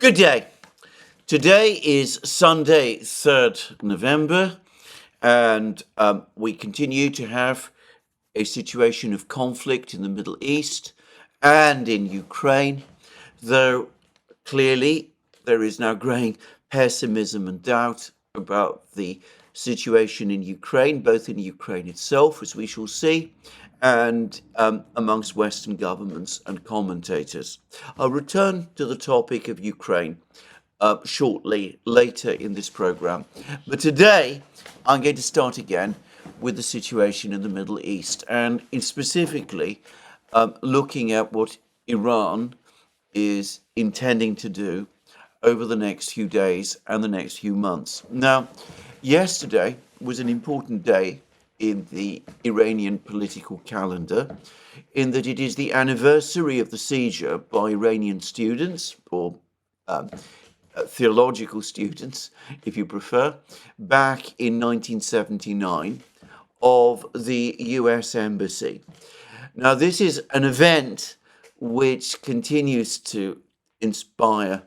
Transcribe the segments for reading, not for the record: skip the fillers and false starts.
Good day. Today is Sunday, 3rd November, and we continue to have a situation of conflict in the Middle East and in Ukraine, though clearly there is now growing pessimism and doubt about the situation in Ukraine, both in Ukraine itself, as we shall see, and amongst Western governments and commentators. I'll return to the topic of Ukraine shortly later in this program. But today, I'm going to start again with the situation in the Middle East, and specifically looking at what Iran is intending to do over the next few days and the next few months. Now, yesterday was an important day in the Iranian political calendar, in that it is the anniversary of the seizure by Iranian students, or theological students, if you prefer, back in 1979 of the US Embassy. Now, this is an event which continues to inspire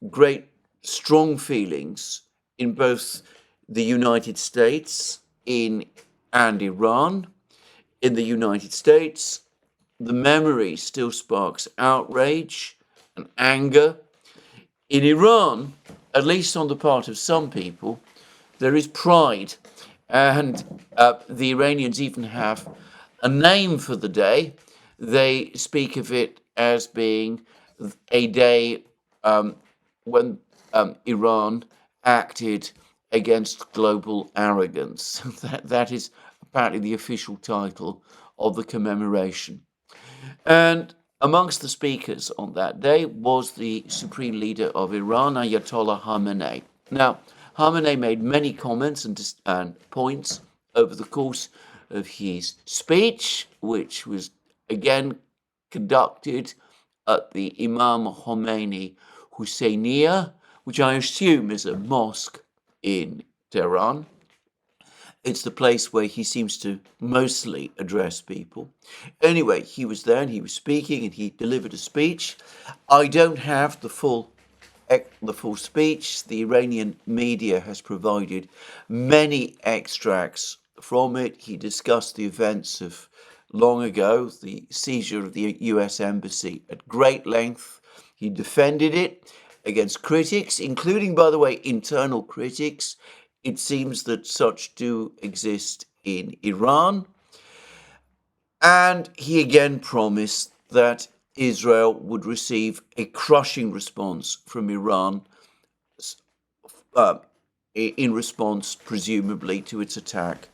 great, strong feelings in both the United States and Iran. In the United States, the memory still sparks outrage and anger. In Iran, at least on the part of some people, there is pride, and the Iranians even have a name for the day. They speak of it as being a day when Iran acted against global arrogance. That is apparently the official title of the commemoration. And amongst the speakers on that day was the supreme leader of Iran, Ayatollah Khamenei. Now, Khamenei made many comments and points over the course of his speech, which was again conducted at the Imam Khomeini Husseiniya, which I assume is a mosque in Tehran. It's the place where he seems to mostly address people. Anyway, he was there and he was speaking and he delivered a speech. I don't have the full speech. The Iranian media has provided many extracts from it. He discussed the events of long ago, the seizure of the US Embassy, at great length. He defended it against critics, including, by the way, internal critics. It seems that such do exist in Iran. And he again promised that Israel would receive a crushing response from Iran in response, presumably, to its attack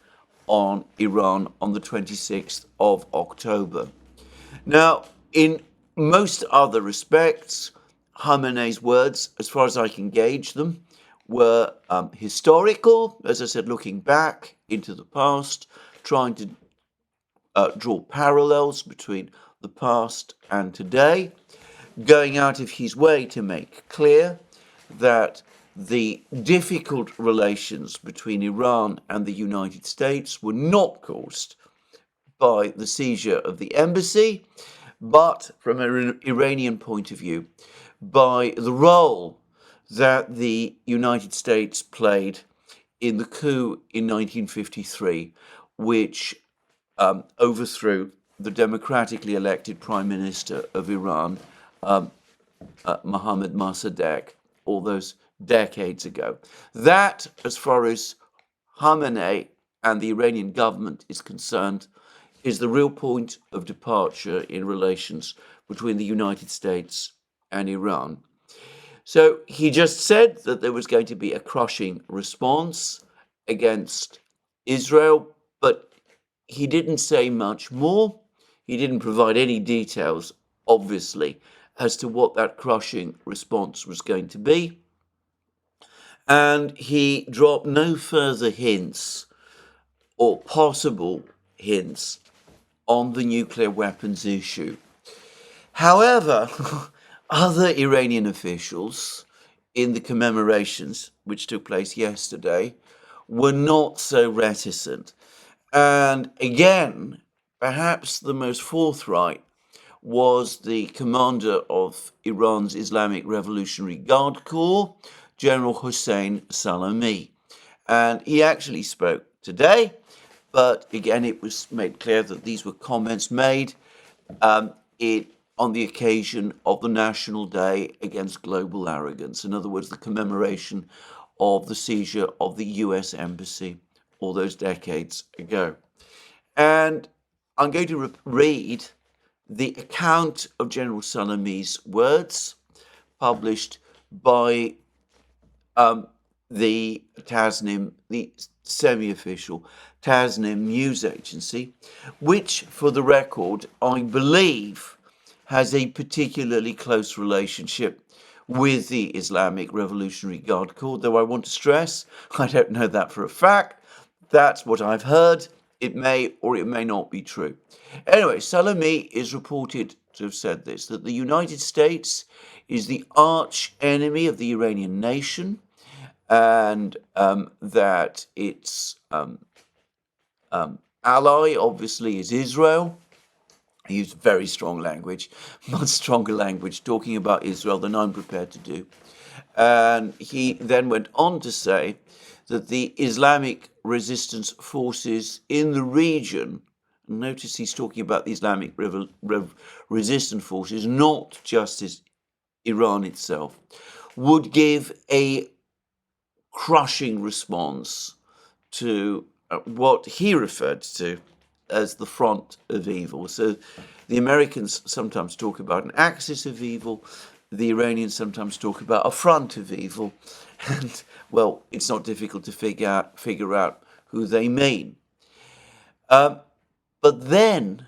on Iran on the 26th of October. Now, in most other respects, Khamenei's words, as far as I can gauge them, were historical, as I said, looking back into the past, trying to draw parallels between the past and today, going out of his way to make clear that the difficult relations between Iran and the United States were not caused by the seizure of the embassy, but from an Iranian point of view, by the role that the United States played in the coup in 1953, which overthrew the democratically elected Prime Minister of Iran, Mohammad Mossadegh, all those decades ago. That, as far as Khamenei and the Iranian government is concerned, is the real point of departure in relations between the United States and Iran. So he just said that there was going to be a crushing response against Israel, but he didn't say much more. He didn't provide any details, obviously, as to what that crushing response was going to be. And he dropped no further hints or possible hints on the nuclear weapons issue. However, other Iranian officials in the commemorations, which took place yesterday, were not so reticent. And again, perhaps the most forthright was the commander of Iran's Islamic Revolutionary Guard Corps, General Hossein Salami. And he actually spoke today, but again, it was made clear that these were comments made on the occasion of the National Day Against Global Arrogance. In other words, the commemoration of the seizure of the US Embassy all those decades ago. And I'm going to read the account of General Salami's words published by the Tasnim, the semi-official Tasnim news agency, which, for the record, I believe has a particularly close relationship with the Islamic Revolutionary Guard Corps, though I want to stress, I don't know that for a fact. That's what I've heard. It may or it may not be true. Anyway, Salami is reported to have said this, that the United States is the arch enemy of the Iranian nation, and that its ally, obviously, is Israel. He used very strong language, much stronger language, talking about Israel than I'm prepared to do. And he then went on to say that the Islamic resistance forces in the region, notice he's talking about the Islamic resistance forces, not just as Iran itself, would give a crushing response to what he referred to as the front of evil. So the Americans sometimes talk about an axis of evil. The Iranians sometimes talk about a front of evil. And, well, it's not difficult to figure out who they mean. But then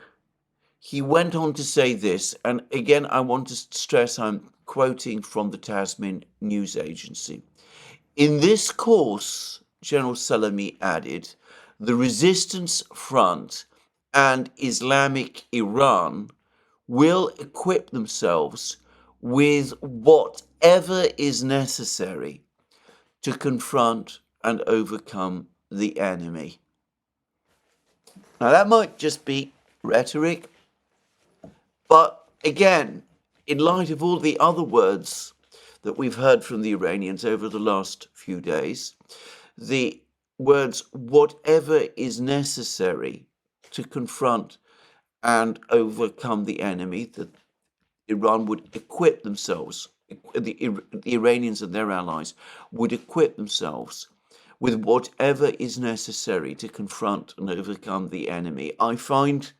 he went on to say this, and again, I want to stress I'm quoting from the Tasnim news agency. In this course, General Salami added, the resistance front and Islamic Iran will equip themselves with whatever is necessary to confront and overcome the enemy. Now, that might just be rhetoric, but again, in light of all the other words that we've heard from the Iranians over the last few days, the words, whatever is necessary to confront and overcome the enemy, that Iran would equip themselves, the Iranians and their allies would equip themselves with whatever is necessary to confront and overcome the enemy. I find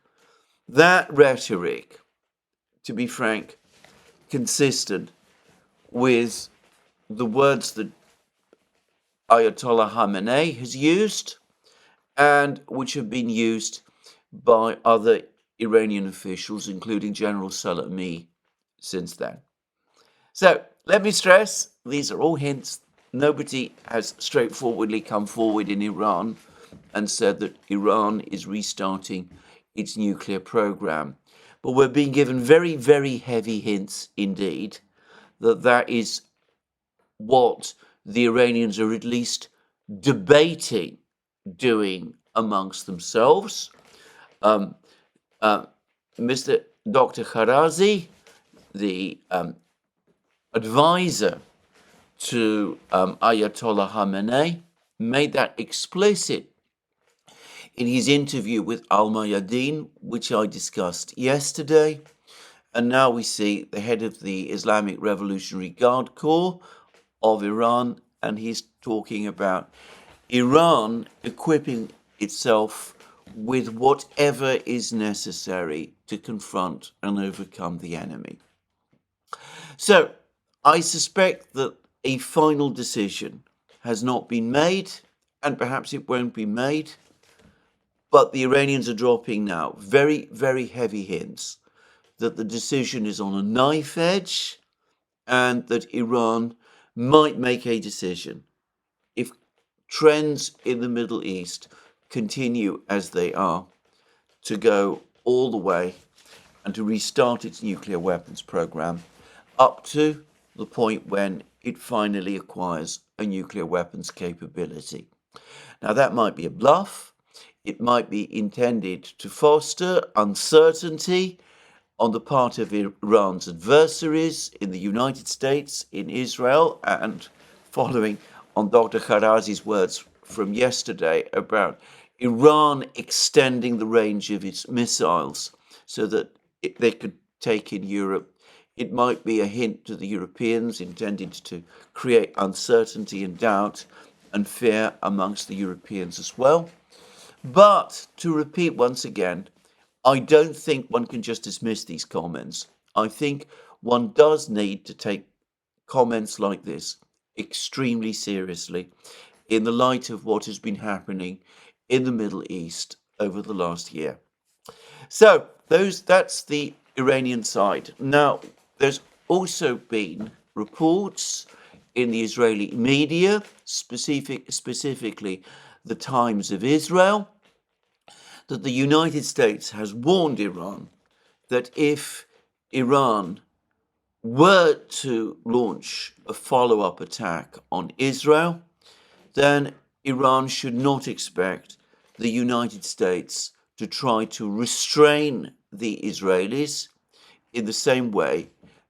that rhetoric, to be frank, consistent with the words that Ayatollah Khamenei has used and which have been used by other Iranian officials, including General Salami, since then. So let me stress, these are all hints. Nobody has straightforwardly come forward in Iran and said that Iran is restarting its nuclear program. But we're being given very, very heavy hints indeed that that is what the Iranians are at least debating doing amongst themselves. Mr. Dr. Kharazi, the advisor to Ayatollah Khamenei, made that explicit in his interview with Al-Mayadeen, which I discussed yesterday. And now we see the head of the Islamic Revolutionary Guard Corps of Iran, and he's talking about Iran equipping itself with whatever is necessary to confront and overcome the enemy. So I suspect that a final decision has not been made, and perhaps it won't be made, but the Iranians are dropping now very, very heavy hints that the decision is on a knife edge and that Iran might make a decision if trends in the Middle East continue as they are to go all the way and to restart its nuclear weapons program up to the point when it finally acquires a nuclear weapons capability. Now, that might be a bluff. It might be intended to foster uncertainty on the part of Iran's adversaries in the United States, in Israel, and following on Dr. Kharazi's words from yesterday about Iran extending the range of its missiles so that they could take in Europe. It might be a hint to the Europeans intended to create uncertainty and doubt and fear amongst the Europeans as well. But to repeat once again, I don't think one can just dismiss these comments. I think one does need to take comments like this extremely seriously in the light of what has been happening in the Middle East over the last year. So that's the Iranian side. Now, there's also been reports in the Israeli media, specifically the Times of Israel, that the United States has warned Iran that if Iran were to launch a follow-up attack on Israel, then Iran should not expect the United States to try to restrain the Israelis in the same way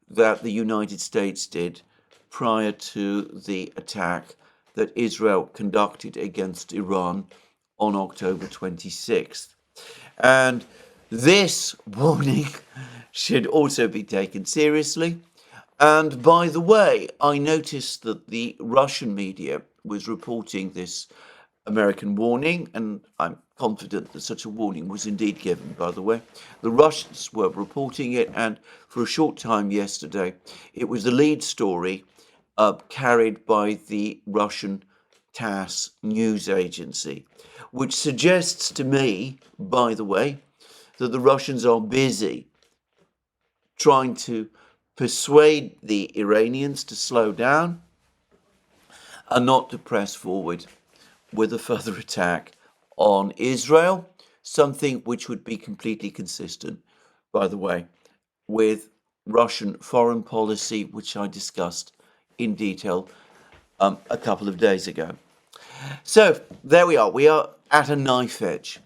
that the United States did prior to the attack that Israel conducted against Iran on October 26th. And this warning should also be taken seriously. And by the way, I noticed that the Russian media was reporting this American warning, and I'm confident that such a warning was indeed given, by the way. The Russians were reporting it, and for a short time yesterday, it was the lead story carried by the Russian TASS news agency, which suggests to me, by the way, that the Russians are busy trying to persuade the Iranians to slow down and not to press forward with a further attack on Israel, something which would be completely consistent, by the way, with Russian foreign policy, which I discussed in detail a couple of days ago. So there we are at a knife edge.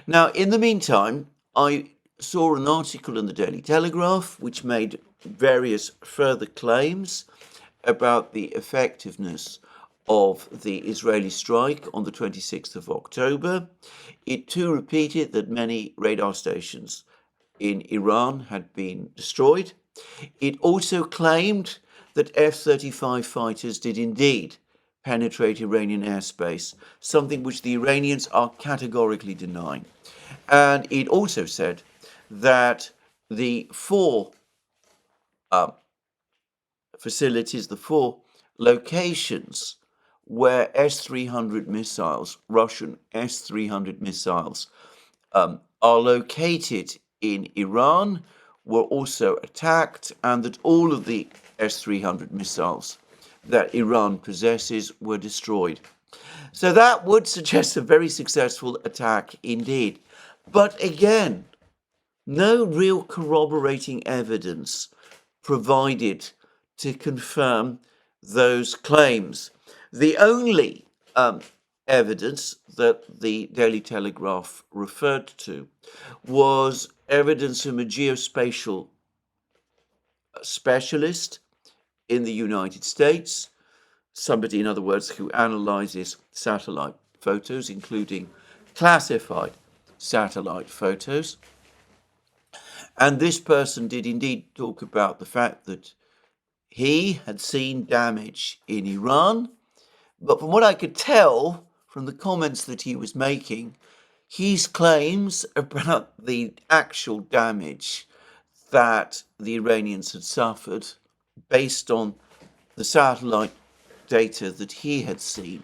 Now, in the meantime, I saw an article in the Daily Telegraph which made various further claims about the effectiveness of the Israeli strike on the 26th of October. It too repeated that many radar stations in Iran had been destroyed. It also claimed that F-35 fighters did indeed penetrate Iranian airspace, something which the Iranians are categorically denying. And it also said that the four facilities, the four locations where S-300 missiles, Russian S-300 missiles, are located in Iran were also attacked, and that all of the S-300 missiles that Iran possesses were destroyed. So that would suggest a very successful attack indeed. But again, no real corroborating evidence provided to confirm those claims. The only evidence that the Daily Telegraph referred to was evidence from a geospatial specialist in the United States, somebody, in other words, who analyzes satellite photos, including classified satellite photos. And this person did indeed talk about the fact that he had seen damage in Iran, but from what I could tell from the comments that he was making, his claims about the actual damage that the Iranians had suffered based on the satellite data that he had seen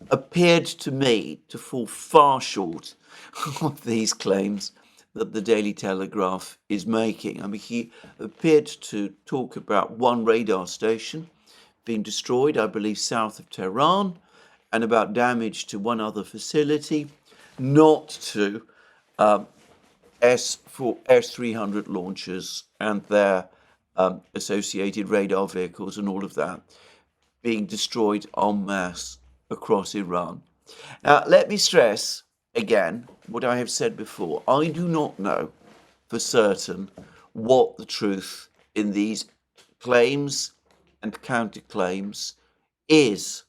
appeared to me to fall far short of these claims that the Daily Telegraph is making. I mean, he appeared to talk about one radar station being destroyed, I believe, south of Tehran, and about damage to one other facility, not to S-300 launchers and their associated radar vehicles and all of that being destroyed en masse across Iran. Now, let me stress again what I have said before. I do not know for certain what the truth in these claims and counterclaims is.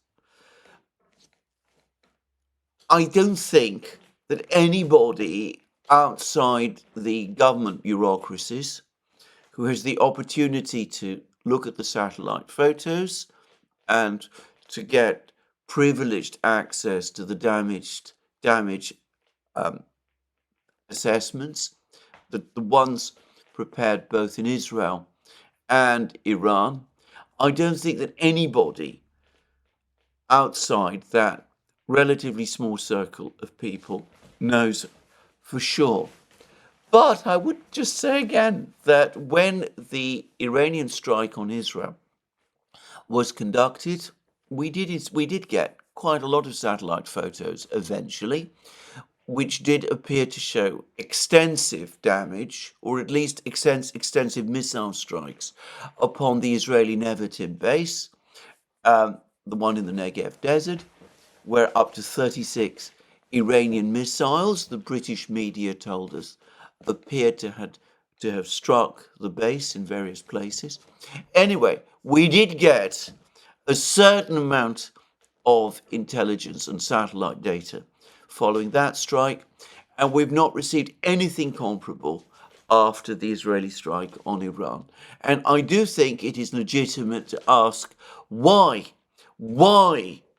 I don't think that anybody outside the government bureaucracies who has the opportunity to look at the satellite photos and to get privileged access to the damage assessments, the ones prepared both in Israel and Iran, I don't think that anybody outside that relatively small circle of people knows for sure. But I would just say again that when the Iranian strike on Israel was conducted, we did get quite a lot of satellite photos eventually, which did appear to show extensive damage, or at least extensive missile strikes upon the Israeli Nevatim base, the one in the Negev desert, where up to 36 Iranian missiles, the British media told us, appeared to have struck the base in various places. Anyway, we did get a certain amount of intelligence and satellite data following that strike, and we've not received anything comparable after the Israeli strike on Iran. And I do think it is legitimate to ask why,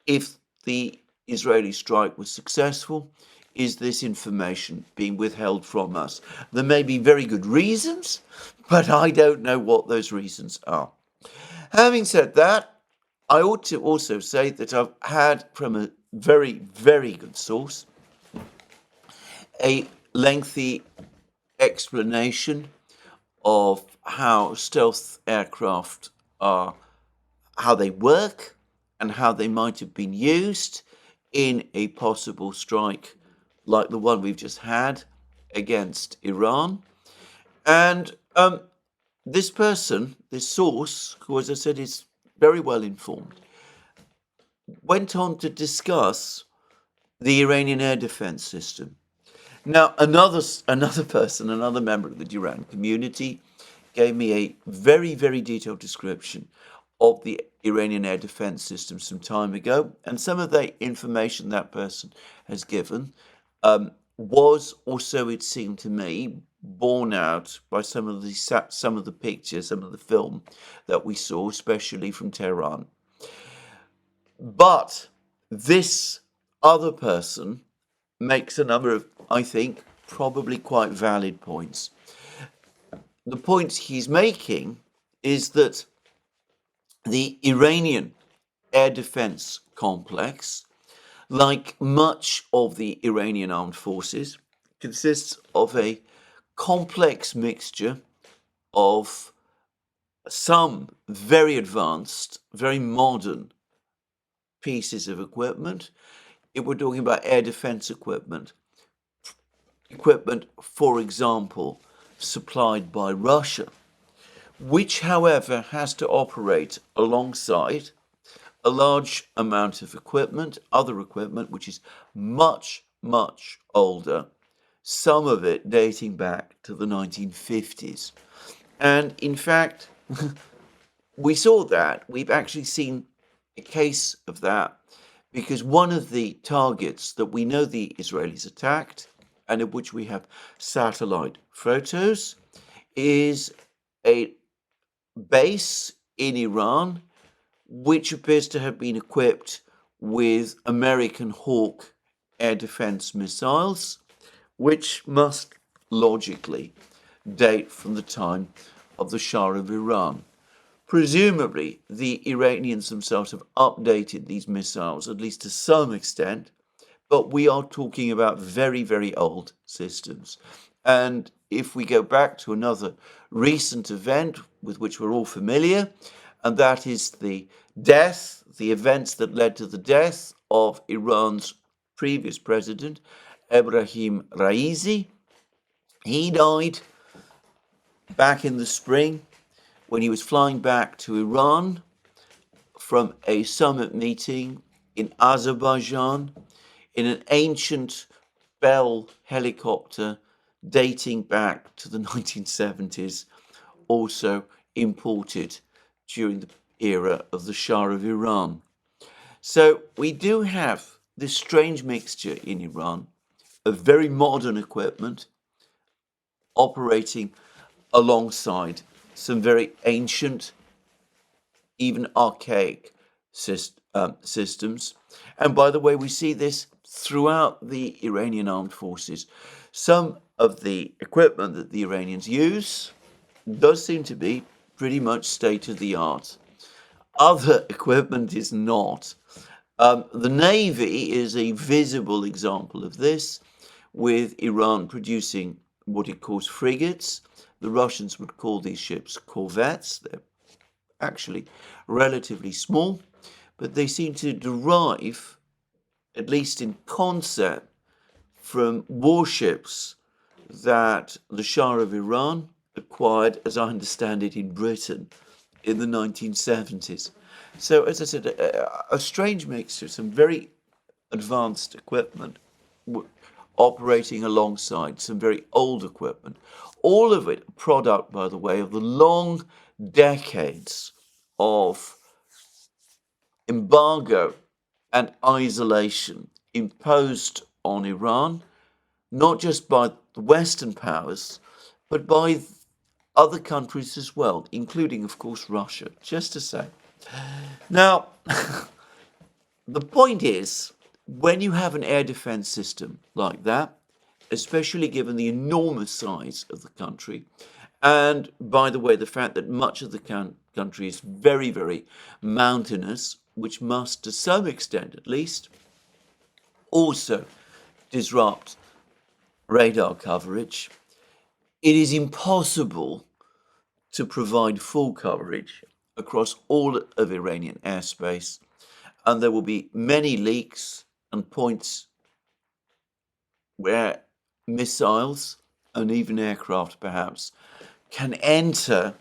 if the Israeli strike was successful, is this information being withheld from us? There may be very good reasons, but I don't know what those reasons are. Having said that, I ought to also say that I've had from a very, very good source a lengthy explanation of how stealth aircraft are, how they work, and how they might have been used in a possible strike like the one we've just had against Iran. And this person, this source, who, as I said, is very well informed, went on to discuss the Iranian air defense system. Now, another person, another member of the Duran community, gave me a very, very detailed description of the Iranian air defense system some time ago, and some of the information that person has given was also, it seemed to me, borne out by some of the pictures, some of the film that we saw, especially from Tehran. But this other person makes a number of, I think, probably quite valid points. The point he's making is that the Iranian air defense complex, like much of the Iranian armed forces, consists of a complex mixture of some very advanced, very modern pieces of equipment. If we're talking about air defense equipment, for example, supplied by Russia, which, however, has to operate alongside a large amount of equipment, other equipment, which is much, much older, some of it dating back to the 1950s. And in fact, we saw that. We've actually seen a case of that, because one of the targets that we know the Israelis attacked, and of which we have satellite photos, is a base in Iran which appears to have been equipped with American Hawk air defense missiles, which must logically date from the time of the Shah of Iran. Presumably, the Iranians themselves have updated these missiles, at least to some extent, but we are talking about very, very old systems. And if we go back to another recent event with which we're all familiar, and that is the events that led to the death of Iran's previous president, Ebrahim Raisi. He died back in the spring when he was flying back to Iran from a summit meeting in Azerbaijan in an ancient Bell helicopter dating back to the 1970s. also imported during the era of the Shah of Iran. So we do have this strange mixture in Iran of very modern equipment operating alongside some very ancient, even archaic systems. And by the way, we see this throughout the Iranian armed forces. Some of the equipment that the Iranians use does seem to be pretty much state of the art. Other equipment is not. The Navy is a visible example of this, with Iran producing what it calls frigates. The Russians would call these ships corvettes. They're actually relatively small, but they seem to derive, at least in concept, from warships that the Shah of Iran acquired, as I understand it, in Britain in the 1970s. So, as I said, a strange mixture, some very advanced equipment operating alongside some very old equipment. All of it a product, by the way, of the long decades of embargo and isolation imposed on Iran, not just by the Western powers, but by other countries as well, including, of course, Russia, just to say. Now, the point is, when you have an air defense system like that, especially given the enormous size of the country, and by the way, the fact that much of the country is very, very mountainous, which must, to some extent at least, also disrupt radar coverage, it is impossible to provide full coverage across all of Iranian airspace, and there will be many leaks and points where missiles and even aircraft perhaps can enter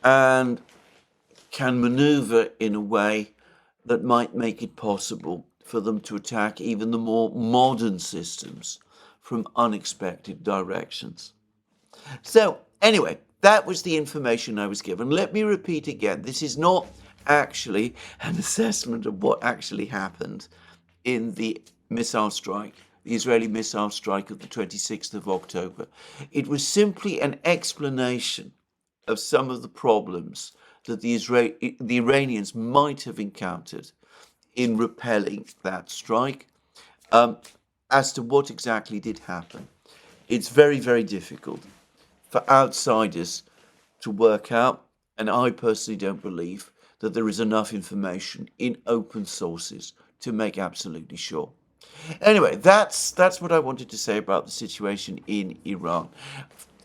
and can maneuver in a way that might make it possible for them to attack even the more modern systems from unexpected directions. So, anyway, that was the information I was given. Let me repeat again, this is not actually an assessment of what actually happened in the missile strike, the Israeli missile strike of the 26th of October. It was simply an explanation of some of the problems that the Iranians might have encountered in repelling that strike. As to what exactly did happen, it's very, very difficult for outsiders to work out, and I personally don't believe that there is enough information in open sources to make absolutely sure. Anyway, that's what I wanted to say about the situation in Iran.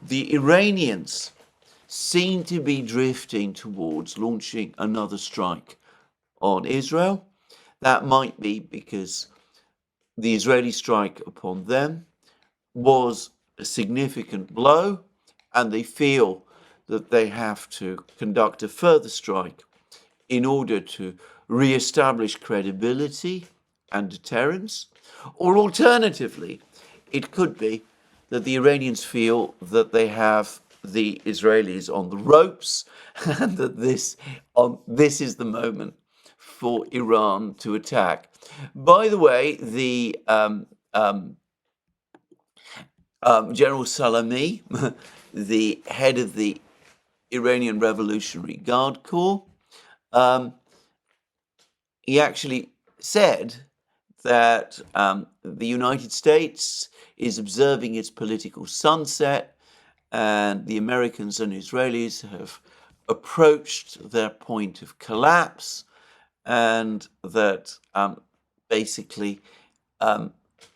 The Iranians seem to be drifting towards launching another strike on Israel. That might be because the Israeli strike upon them was a significant blow, and they feel that they have to conduct a further strike in order to re-establish credibility and deterrence. Or alternatively, it could be that the Iranians feel that they have the Israelis on the ropes and that this is the moment for Iran to attack. By the way, the General Salami, the head of the Iranian Revolutionary Guard Corps, he actually said that the United States is observing its political sunset, and the Americans and Israelis have approached their point of collapse, and that basically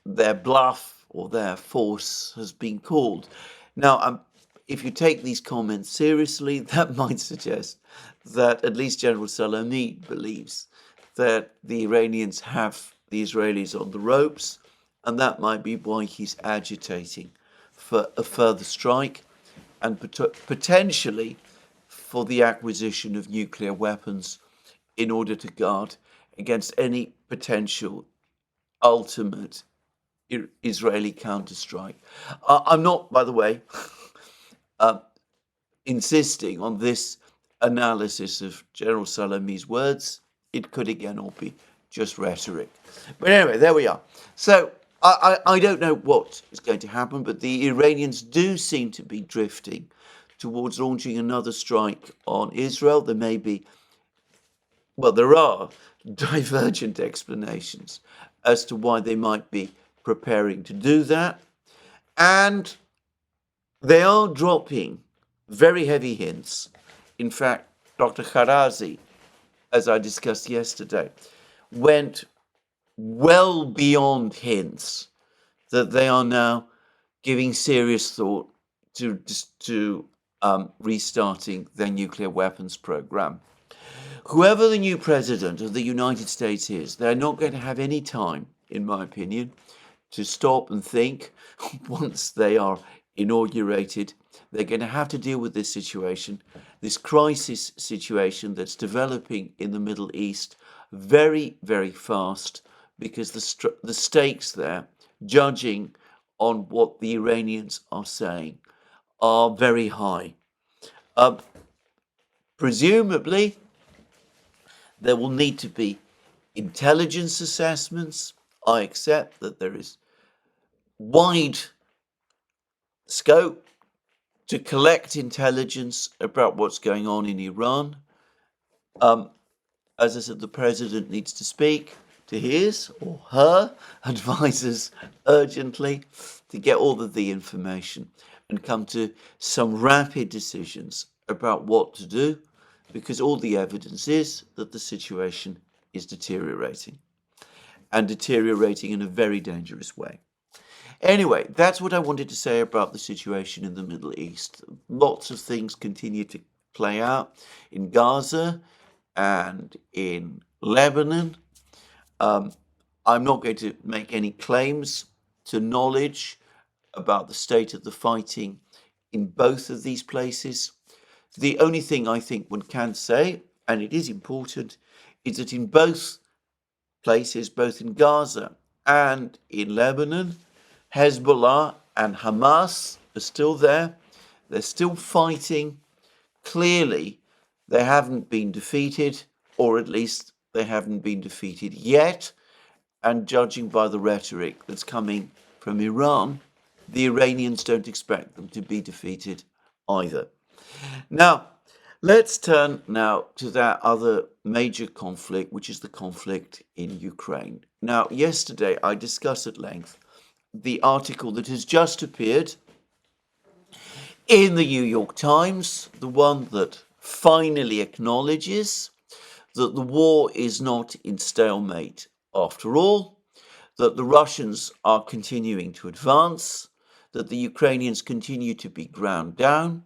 their bluff or their force has been called. Now, if you take these comments seriously, that might suggest that at least General Salami believes that the Iranians have the Israelis on the ropes, and that might be why he's agitating for a further strike and potentially for the acquisition of nuclear weapons in order to guard against any potential ultimate Israeli counterstrike. I'm not, by the way, insisting on this analysis of General Salami's words, it could again all be just rhetoric. But anyway, there we are. So I don't know what is going to happen, but the Iranians do seem to be drifting towards launching another strike on Israel. There may be, well, there are divergent explanations as to why they might be preparing to do that. And they are dropping very heavy hints. In fact, Dr. Kharazi, as I discussed yesterday, went well beyond hints that they are now giving serious thought to restarting their nuclear weapons program. Whoever the new president of the United States is, they're not going to have any time, in my opinion, to stop and think once they are inaugurated. They're going to have to deal with this situation, this crisis situation that's developing in the Middle East very, very fast, because the stakes there, judging on what the Iranians are saying, are very high. Presumably, there will need to be intelligence assessments. I accept that there is wide scope to collect intelligence about what's going on in Iran. As I said, the president needs to speak to his or her advisors urgently to get all of the information and come to some rapid decisions about what to do, because all the evidence is that the situation is deteriorating, and deteriorating in a very dangerous way. Anyway, that's what I wanted to say about the situation in the Middle East. Lots of things continue to play out in Gaza and in Lebanon. I'm not going to make any claims to knowledge about the state of the fighting in both of these places. The only thing I think one can say, and it is important, is that in both places, both in Gaza and in Lebanon, Hezbollah and Hamas are still there. They're still fighting. Clearly, they haven't been defeated, or at least they haven't been defeated yet. And judging by the rhetoric that's coming from Iran, the Iranians don't expect them to be defeated either. Now, let's turn now to that other major conflict, which is the conflict in Ukraine. Now, yesterday I discussed at length the article that has just appeared in the New York Times, the one that finally acknowledges that the war is not in stalemate after all, that the Russians are continuing to advance, that the Ukrainians continue to be ground down,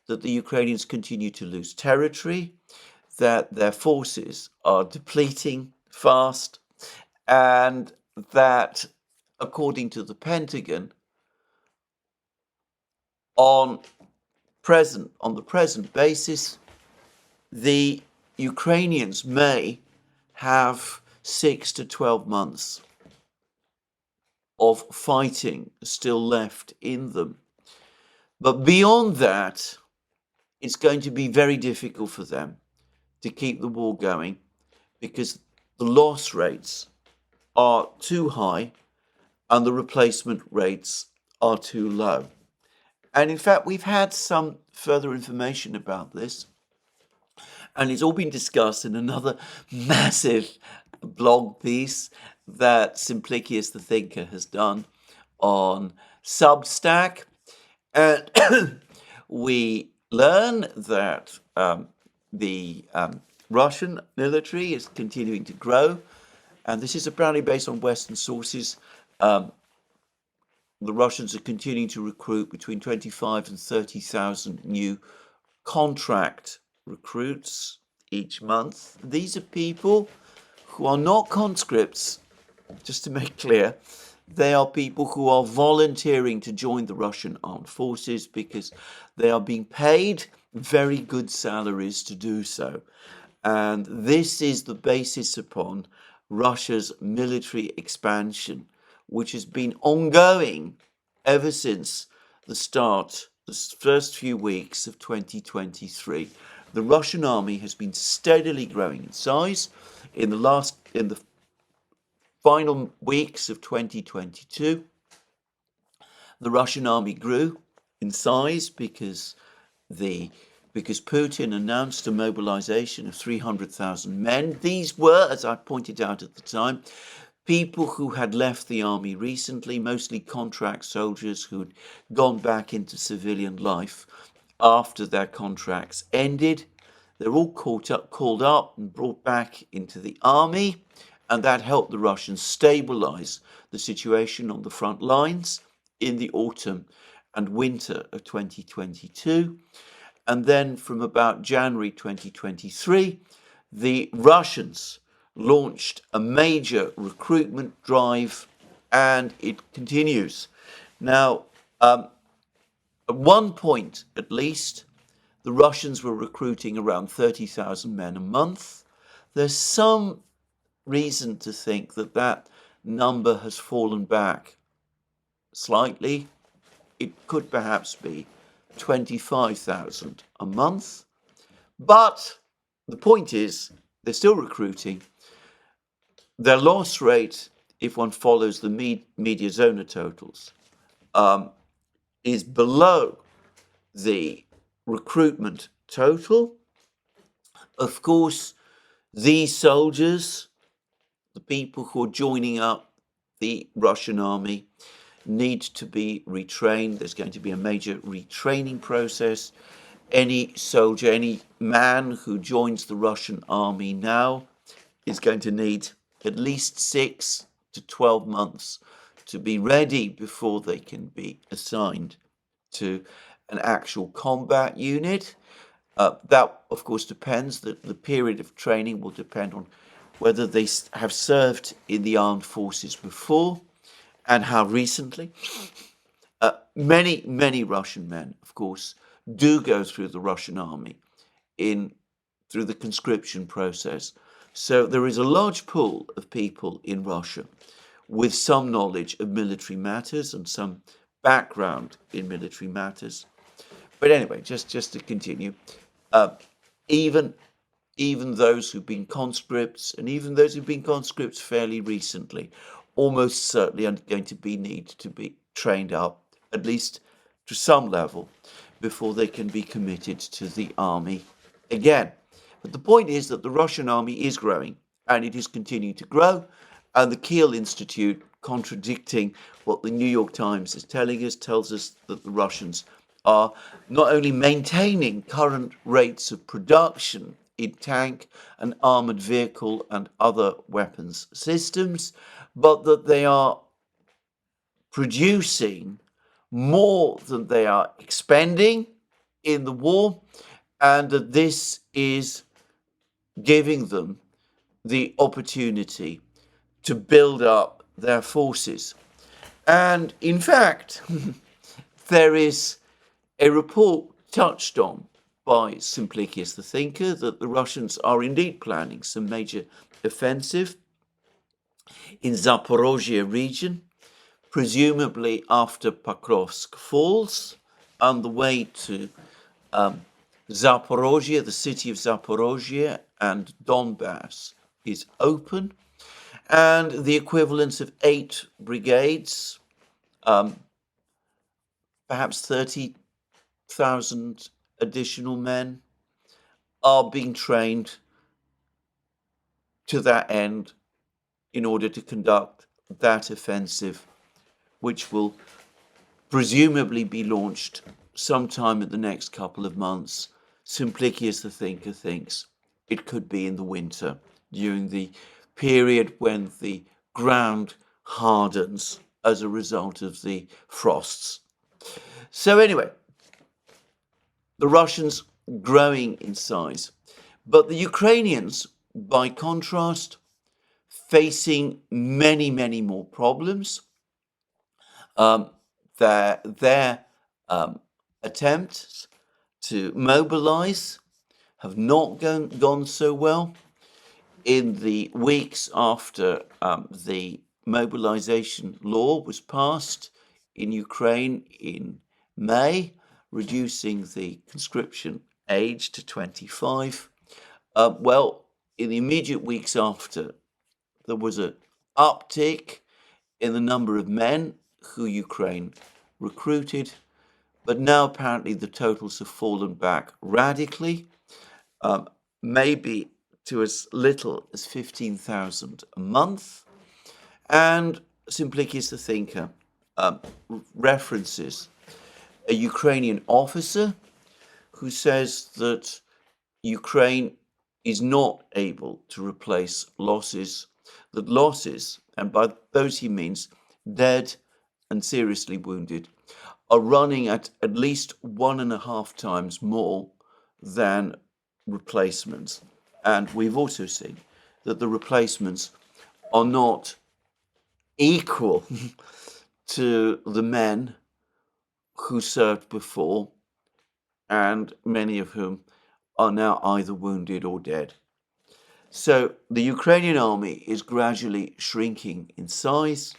that the Ukrainians continue to lose territory, that their forces are depleting fast, and that, according to the Pentagon, on the present basis, the Ukrainians may have 6 to 12 months of fighting still left in them. But beyond that, it's going to be very difficult for them to keep the war going, because the loss rates are too high and the replacement rates are too low. And in fact, we've had some further information about this, and it's all been discussed in another massive blog piece that Simplicius the Thinker has done on Substack. And we learn that the Russian military is continuing to grow, and this is apparently based on Western sources. The Russians are continuing to recruit between 25 and 30,000 new contract recruits each month. These are people who are not conscripts, just to make clear. They are people who are volunteering to join the Russian armed forces because they are being paid very good salaries to do so. And this is the basis upon Russia's military expansion, which has been ongoing ever since the start the first few weeks of 2023, the Russian army has been steadily growing in size. In the final weeks of 2022, the Russian army grew in size because Putin announced a mobilization of 300,000 men. These were, as I pointed out at the time, people who had left the army recently, mostly contract soldiers who had gone back into civilian life after their contracts ended. They're all called up and brought back into the army, and that helped the Russians stabilize the situation on the front lines in the autumn and winter of 2022. And then from about January 2023, the Russians launched a major recruitment drive, and it continues. Now, at one point at least, the Russians were recruiting around 30,000 men a month. There's some reason to think that that number has fallen back slightly. It could perhaps be 25,000 a month. But the point is, they're still recruiting. Their loss rate, if one follows the media zona totals, is below the recruitment total. Of course, these soldiers, the people who are joining up the Russian army, need to be retrained. There's going to be a major retraining process. Any soldier, any man who joins the Russian army now is going to need at least 6 to 12 months to be ready before they can be assigned to an actual combat unit. That, of course, depends. The period of training will depend on whether they have served in the armed forces before and how recently. Many Russian men, of course, do go through the Russian army through the conscription process. So there is a large pool of people in Russia with some knowledge of military matters and some background in military matters. But anyway, just to continue, even those who've been conscripts, and even those who've been conscripts fairly recently, almost certainly are going to need to be trained up, at least to some level, before they can be committed to the army again. But the point is that the Russian army is growing, and it is continuing to grow, and the Kiel Institute, contradicting what the New York Times is telling us, tells us that the Russians are not only maintaining current rates of production in tank and armored vehicle and other weapons systems, but that they are producing more than they are expending in the war, and that this is giving them the opportunity to build up their forces. And in fact, there is a report touched on by Simplicius the Thinker that the Russians are indeed planning some major offensive in Zaporozhye region, presumably after Pokrovsk falls, on the way to Zaporozhye, the city of Zaporozhye, and Donbass is open, and the equivalent of 8 brigades, perhaps 30,000 additional men, are being trained to that end in order to conduct that offensive, which will presumably be launched sometime in the next couple of months. Simplicius the Thinker thinks it could be in the winter, during the period when the ground hardens as a result of the frosts. So anyway, the Russians growing in size, but the Ukrainians, by contrast, facing many more problems. Their attempts to mobilize have not gone so well. In the weeks after the mobilization law was passed in Ukraine in May, reducing the conscription age to 25. Well, in the immediate weeks after, there was an uptick in the number of men who Ukraine recruited, but now apparently the totals have fallen back radically, maybe to as little as 15,000 a month. And Simplikis the Thinker references a Ukrainian officer who says that Ukraine is not able to replace losses, that losses, and by those he means dead and seriously wounded, are running at least 1.5 times more than replacements. And we've also seen that the replacements are not equal to the men who served before, and many of whom are now either wounded or dead. So the Ukrainian army is gradually shrinking in size,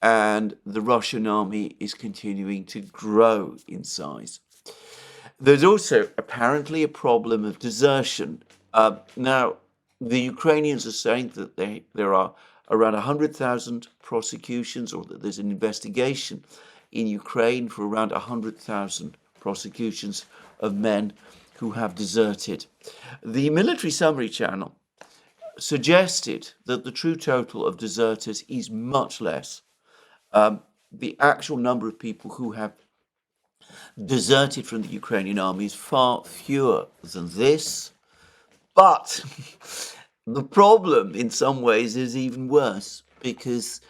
and the Russian army is continuing to grow in size. There's also apparently a problem of desertion. Now, the Ukrainians are saying that there are around 100,000 prosecutions, or that there's an investigation in Ukraine for around 100,000 prosecutions of men who have deserted. The Military Summary Channel suggested that the true total of deserters is much less. The actual number of people who have deserted from the Ukrainian army is far fewer than this. But the problem in some ways is even worse, because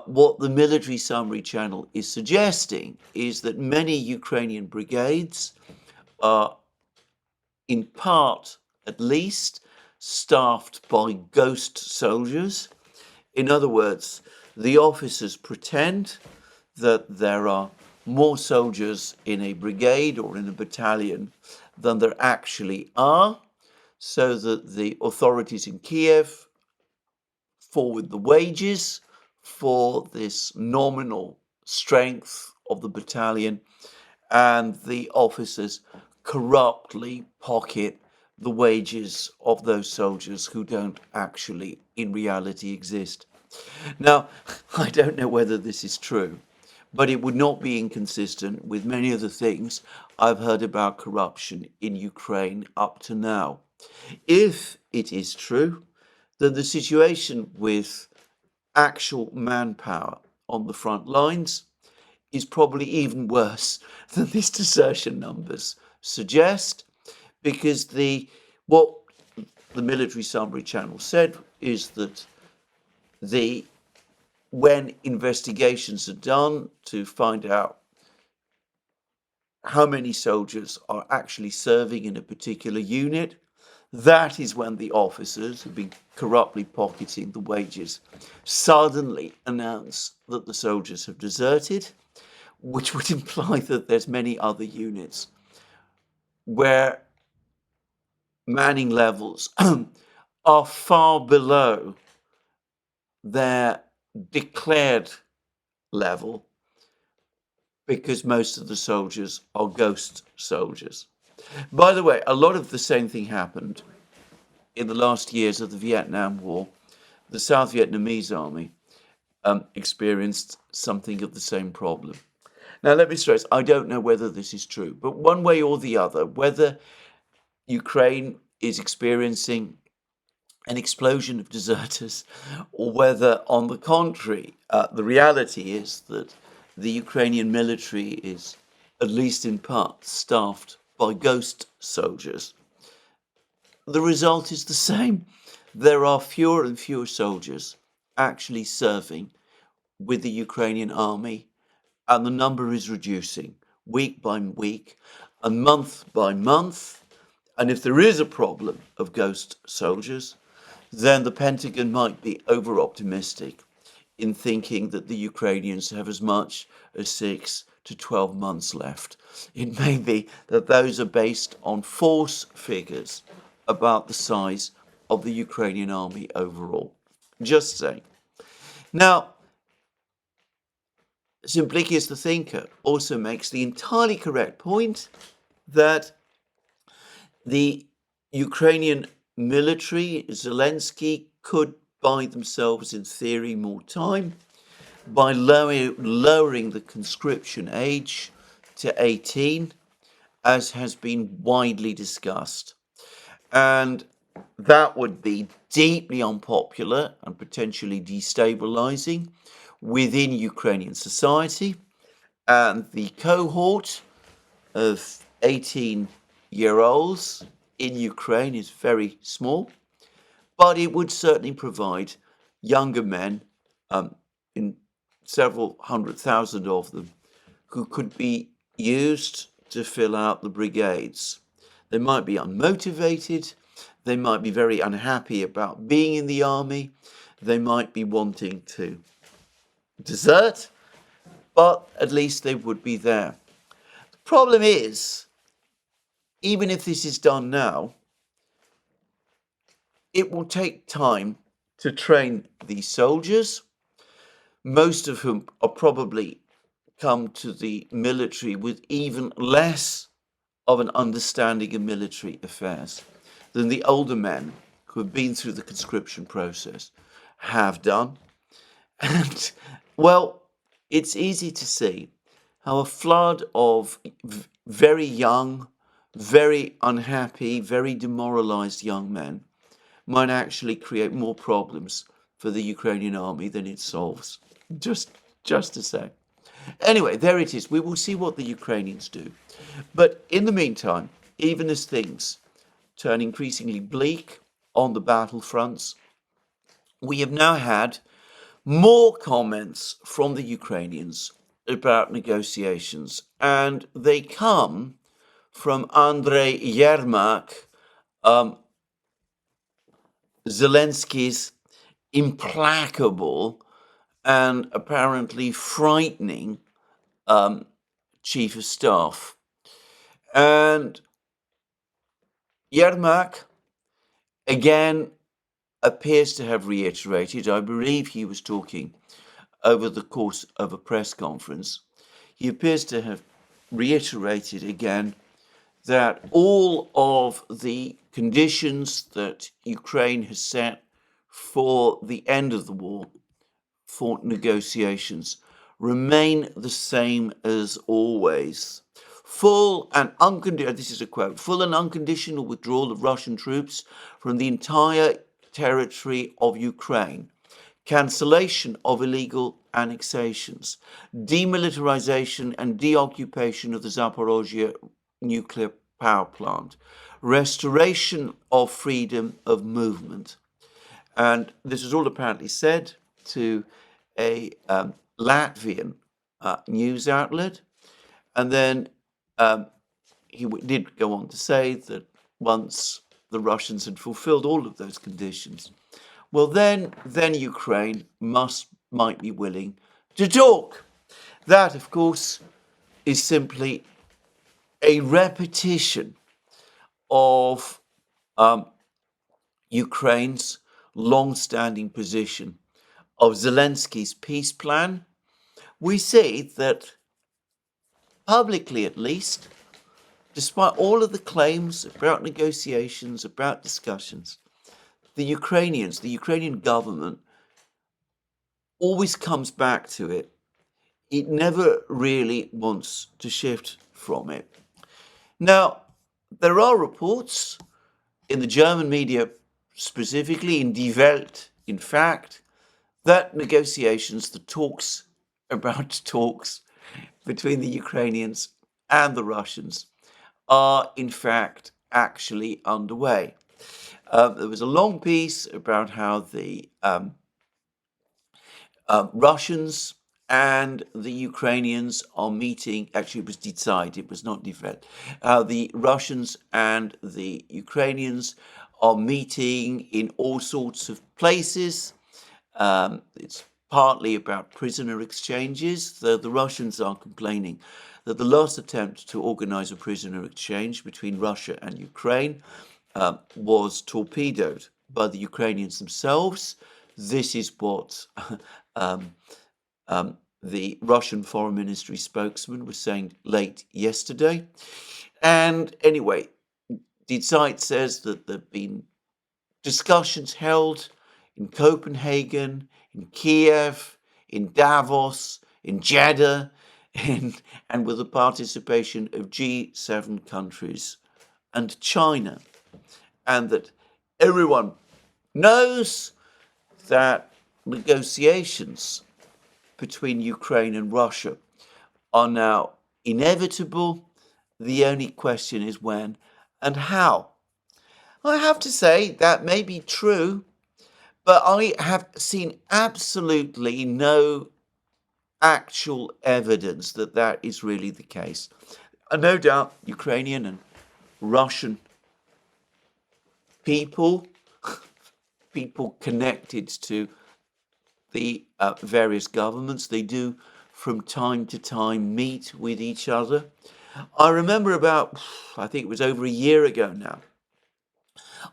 what the Military Summary Channel is suggesting is that many Ukrainian brigades are, in part at least, staffed by ghost soldiers. In other words, the officers pretend that there are more soldiers in a brigade or in a battalion than there actually are, so that the authorities in Kiev forward the wages for this nominal strength of the battalion, and the officers corruptly pocket the wages of those soldiers who don't actually in reality exist. Now, I don't know whether this is true, but it would not be inconsistent with many of the things I've heard about corruption in Ukraine up to now. If it is true, then the situation with actual manpower on the front lines is probably even worse than these desertion numbers suggest, because what the Military Summary Channel said is that when investigations are done to find out how many soldiers are actually serving in a particular unit, that is when the officers who've been corruptly pocketing the wages suddenly announce that the soldiers have deserted, which would imply that there's many other units where manning levels are far below their declared level, because most of the soldiers are ghost soldiers. By the way, a lot of the same thing happened in the last years of the Vietnam War. The South Vietnamese army experienced something of the same problem. Now, let me stress, I don't know whether this is true, but one way or the other, whether Ukraine is experiencing an explosion of deserters, or whether, on the contrary, the reality is that the Ukrainian military is, at least in part, staffed by ghost soldiers, the result is the same. There are fewer and fewer soldiers actually serving with the Ukrainian army, and the number is reducing week by week and month by month. And if there is a problem of ghost soldiers, then the Pentagon might be over-optimistic in thinking that the Ukrainians have as much as 6 to 12 months left. It may be that those are based on false figures about the size of the Ukrainian army overall. Just saying. Now, Simplicius the thinker also makes the entirely correct point that the Ukrainian military, Zelensky, could buy themselves, in theory, more time by lowering the conscription age to 18, as has been widely discussed. And that would be deeply unpopular and potentially destabilizing within Ukrainian society. And the cohort of 18-year-olds in Ukraine is very small, but it would certainly provide younger men, in several 100,000 of them, who could be used to fill out the brigades. They might be unmotivated, they might be very unhappy about being in the army, they might be wanting to desert, but at least they would be there. The problem is, even if this is done now, it will take time to train these soldiers, most of whom are probably come to the military with even less of an understanding of military affairs than the older men who have been through the conscription process have done. And, well, it's easy to see how a flood of very young, very unhappy, very demoralized young men might actually create more problems for the Ukrainian army than it solves. Just to say. Anyway, there it is. We will see what the Ukrainians do. But in the meantime, even as things turn increasingly bleak on the battlefronts, we have now had more comments from the Ukrainians about negotiations, and they come from Andrei Yermak, Zelensky's implacable and apparently frightening chief of staff. And Yermak, again, appears to have reiterated, I believe he was talking over the course of a press conference, he appears to have reiterated again that all of the conditions that Ukraine has set for the end of the war, for negotiations, remain the same as always. Full and unconditional, this is a quote, full and unconditional withdrawal of Russian troops from the entire territory of Ukraine, cancellation of illegal annexations, demilitarization and deoccupation of the Zaporozhye nuclear power plant, restoration of freedom of movement. And this was all apparently said to a Latvian news outlet. And then he did go on to say that once the Russians had fulfilled all of those conditions, well, then Ukraine might be willing to talk. That, of course, is simply a repetition of Ukraine's long-standing position of Zelensky's peace plan. We see that, publicly at least, despite all of the claims about negotiations, about discussions, the Ukrainian government always comes back to it. It never really wants to shift from it. Now, there are reports in the German media, specifically in Die Welt, in fact, that negotiations, the talks between the Ukrainians and the Russians are in fact actually underway. There was a long piece about how the Russians and the Ukrainians are meeting. Actually, it was decided, it was not developed. The Russians and the Ukrainians are meeting in all sorts of places. It's partly about prisoner exchanges. The Russians are complaining that the last attempt to organize a prisoner exchange between Russia and Ukraine was torpedoed by the Ukrainians themselves. This is what the Russian Foreign Ministry spokesman was saying late yesterday. And anyway, the site says that there have been discussions held in Copenhagen, in Kiev, in Davos, in Jeddah, and with the participation of G7 countries and China. And that everyone knows that negotiations between Ukraine and Russia are now inevitable. The only question is when and how. I have to say that may be true, but I have seen absolutely no actual evidence that that is really the case. And no doubt Ukrainian and Russian people connected to the various governments, they do from time to time meet with each other. I remember I think it was over a year ago now,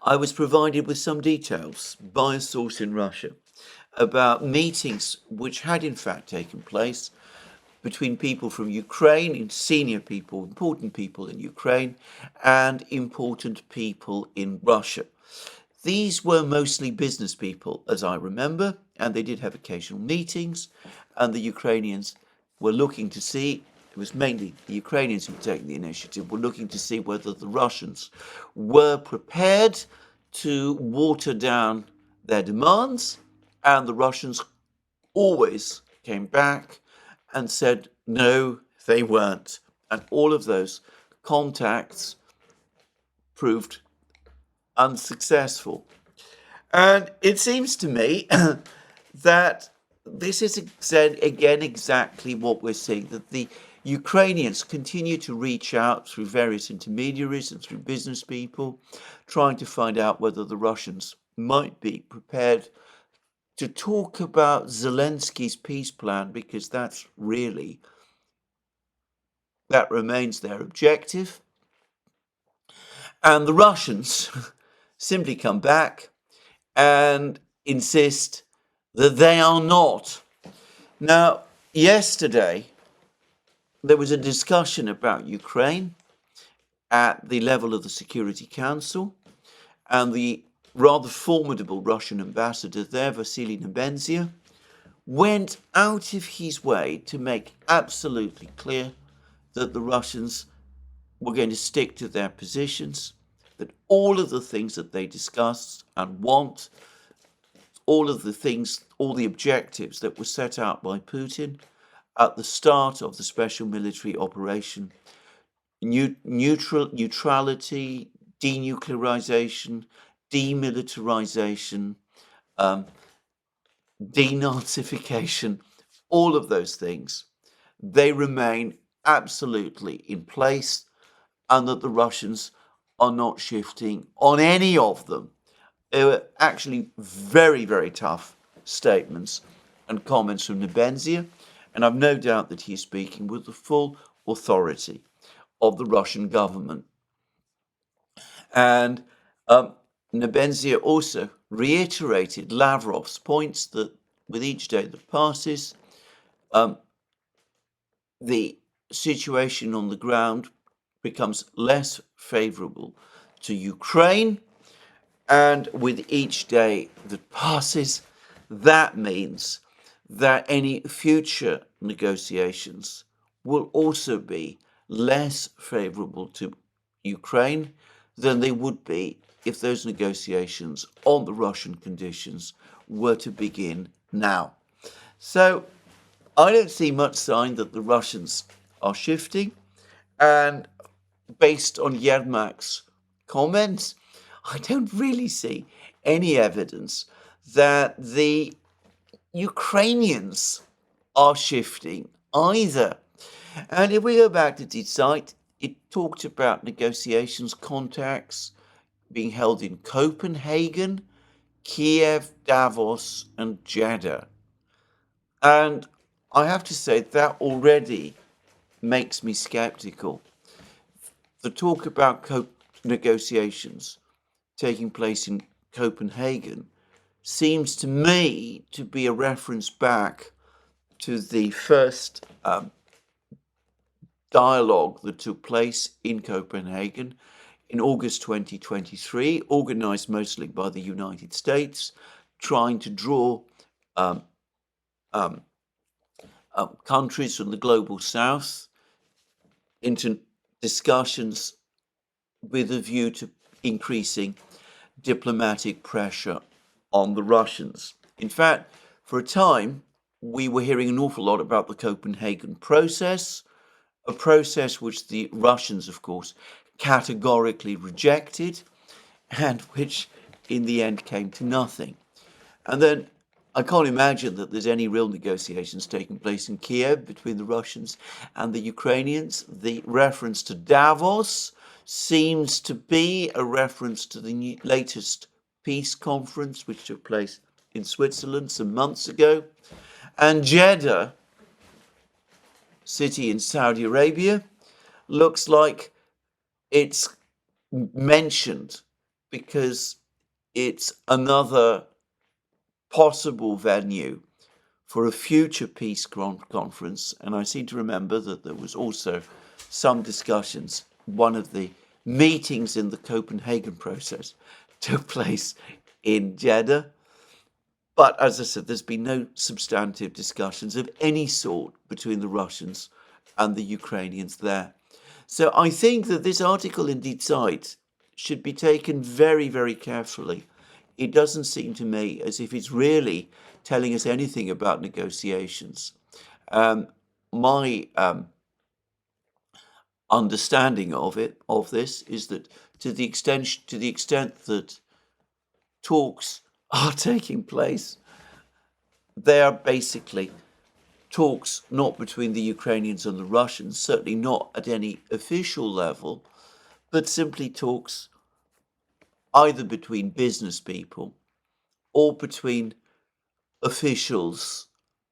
I was provided with some details by a source in Russia about meetings which had in fact taken place between people from Ukraine, senior people, important people in Ukraine, and important people in Russia. These were mostly business people, as I remember, and they did have occasional meetings, and the Ukrainians were looking to see, it was mainly the Ukrainians who were taking the initiative, were looking to see whether the Russians were prepared to water down their demands, and the Russians always came back and said, no, they weren't. And all of those contacts proved unsuccessful. And it seems to me that this is again exactly what we're seeing, that the Ukrainians continue to reach out through various intermediaries and through business people, trying to find out whether the Russians might be prepared to talk about Zelensky's peace plan, because that remains their objective. And the Russians simply come back and insist that they are not. Now, yesterday, there was a discussion about Ukraine at the level of the Security Council, and the rather formidable Russian ambassador there, Vasily Nebenzia, went out of his way to make absolutely clear that the Russians were going to stick to their positions, that all of the things that they discussed and want, all the objectives that were set out by Putin at the start of the special military operation, neutrality, denuclearization, demilitarization, denazification, all of those things, they remain absolutely in place, and that the Russians are not shifting on any of them. They were actually very, very tough statements and comments from Nebenzia, and I've no doubt that he's speaking with the full authority of the Russian government. And Nebenzia also reiterated Lavrov's points that with each day that passes, the situation on the ground becomes less favorable to Ukraine, and with each day that passes, that means that any future negotiations will also be less favorable to Ukraine than they would be if those negotiations on the Russian conditions were to begin now. So I don't see much sign that the Russians are shifting, and based on Yermak's comments, I don't really see any evidence that the Ukrainians are shifting either. And if we go back to the site, it talked about negotiations, contacts being held in Copenhagen, Kiev, Davos, and Jeddah. And I have to say that already makes me skeptical. The talk about negotiations taking place in Copenhagen seems to me to be a reference back to the first dialogue that took place in Copenhagen in August 2023, organized mostly by the United States, trying to draw countries from the global south into discussions with a view to increasing diplomatic pressure on the Russians. In fact, for a time, we were hearing an awful lot about the Copenhagen process, a process which the Russians, of course, categorically rejected, and which in the end came to nothing. And then I can't imagine that there's any real negotiations taking place in Kiev between the Russians and the Ukrainians. The reference to Davos seems to be a reference to the latest peace conference, which took place in Switzerland some months ago. And Jeddah, city in Saudi Arabia, looks like it's mentioned because it's another possible venue for a future peace conference. And I seem to remember that there was also some discussions. One of the meetings in the Copenhagen process took place in Jeddah. But as I said, there's been no substantive discussions of any sort between the Russians and the Ukrainians there. So I think that this article in Die Zeit should be taken very, very carefully. It doesn't seem to me as if it's really telling us anything about negotiations. My understanding of this, is that to the extent that talks are taking place, they are basically talks not between the Ukrainians and the Russians, certainly not at any official level, but simply talks either between business people or between officials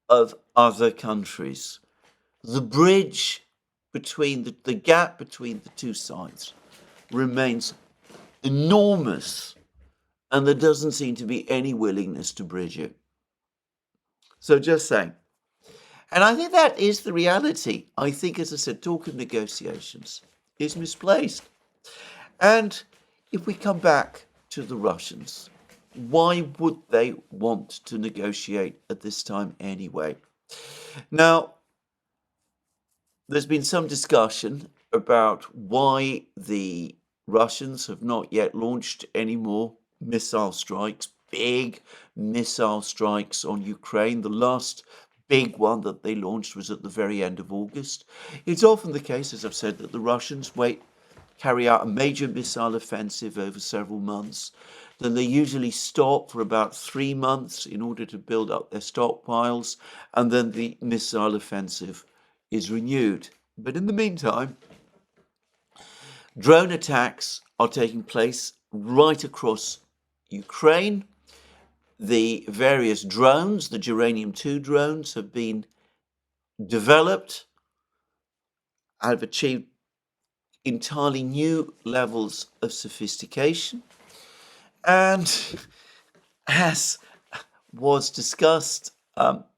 of other countries. The bridge between the gap between the two sides remains enormous, and there doesn't seem to be any willingness to bridge it. So just saying. And I think that is the reality. I think, as I said, talk of negotiations is misplaced. And if we come back to the Russians, why would they want to negotiate at this time anyway? Now, there's been some discussion about why the Russians have not yet launched any more missile strikes, big missile strikes on Ukraine. The last big one that they launched was at the very end of August. It's often the case, as I've said, that the Russians carry out a major missile offensive over several months. Then they usually stop for about 3 months in order to build up their stockpiles, and then the missile offensive is renewed. But in the meantime, drone attacks are taking place right across Ukraine. The various drones, the Uranium-2 drones, have been developed, have achieved entirely new levels of sophistication. And as was discussed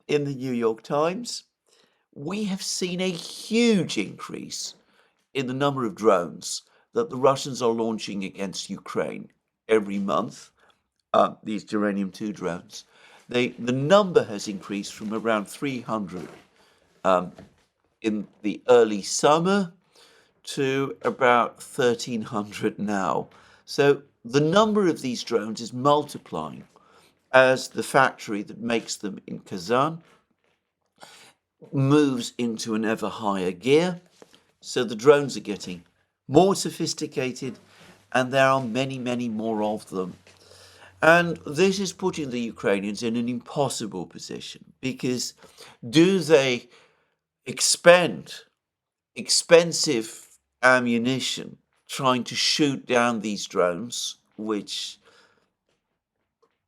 in the New York Times, we have seen a huge increase in the number of drones that the Russians are launching against Ukraine every month, these Uranium-2 drones. The number has increased from around 300 in the early summer to about 1,300 now. So the number of these drones is multiplying as the factory that makes them in Kazan moves into an ever higher gear. So the drones are getting more sophisticated, and there are many, many more of them. And this is putting the Ukrainians in an impossible position, because do they expend expensive ammunition trying to shoot down these drones, which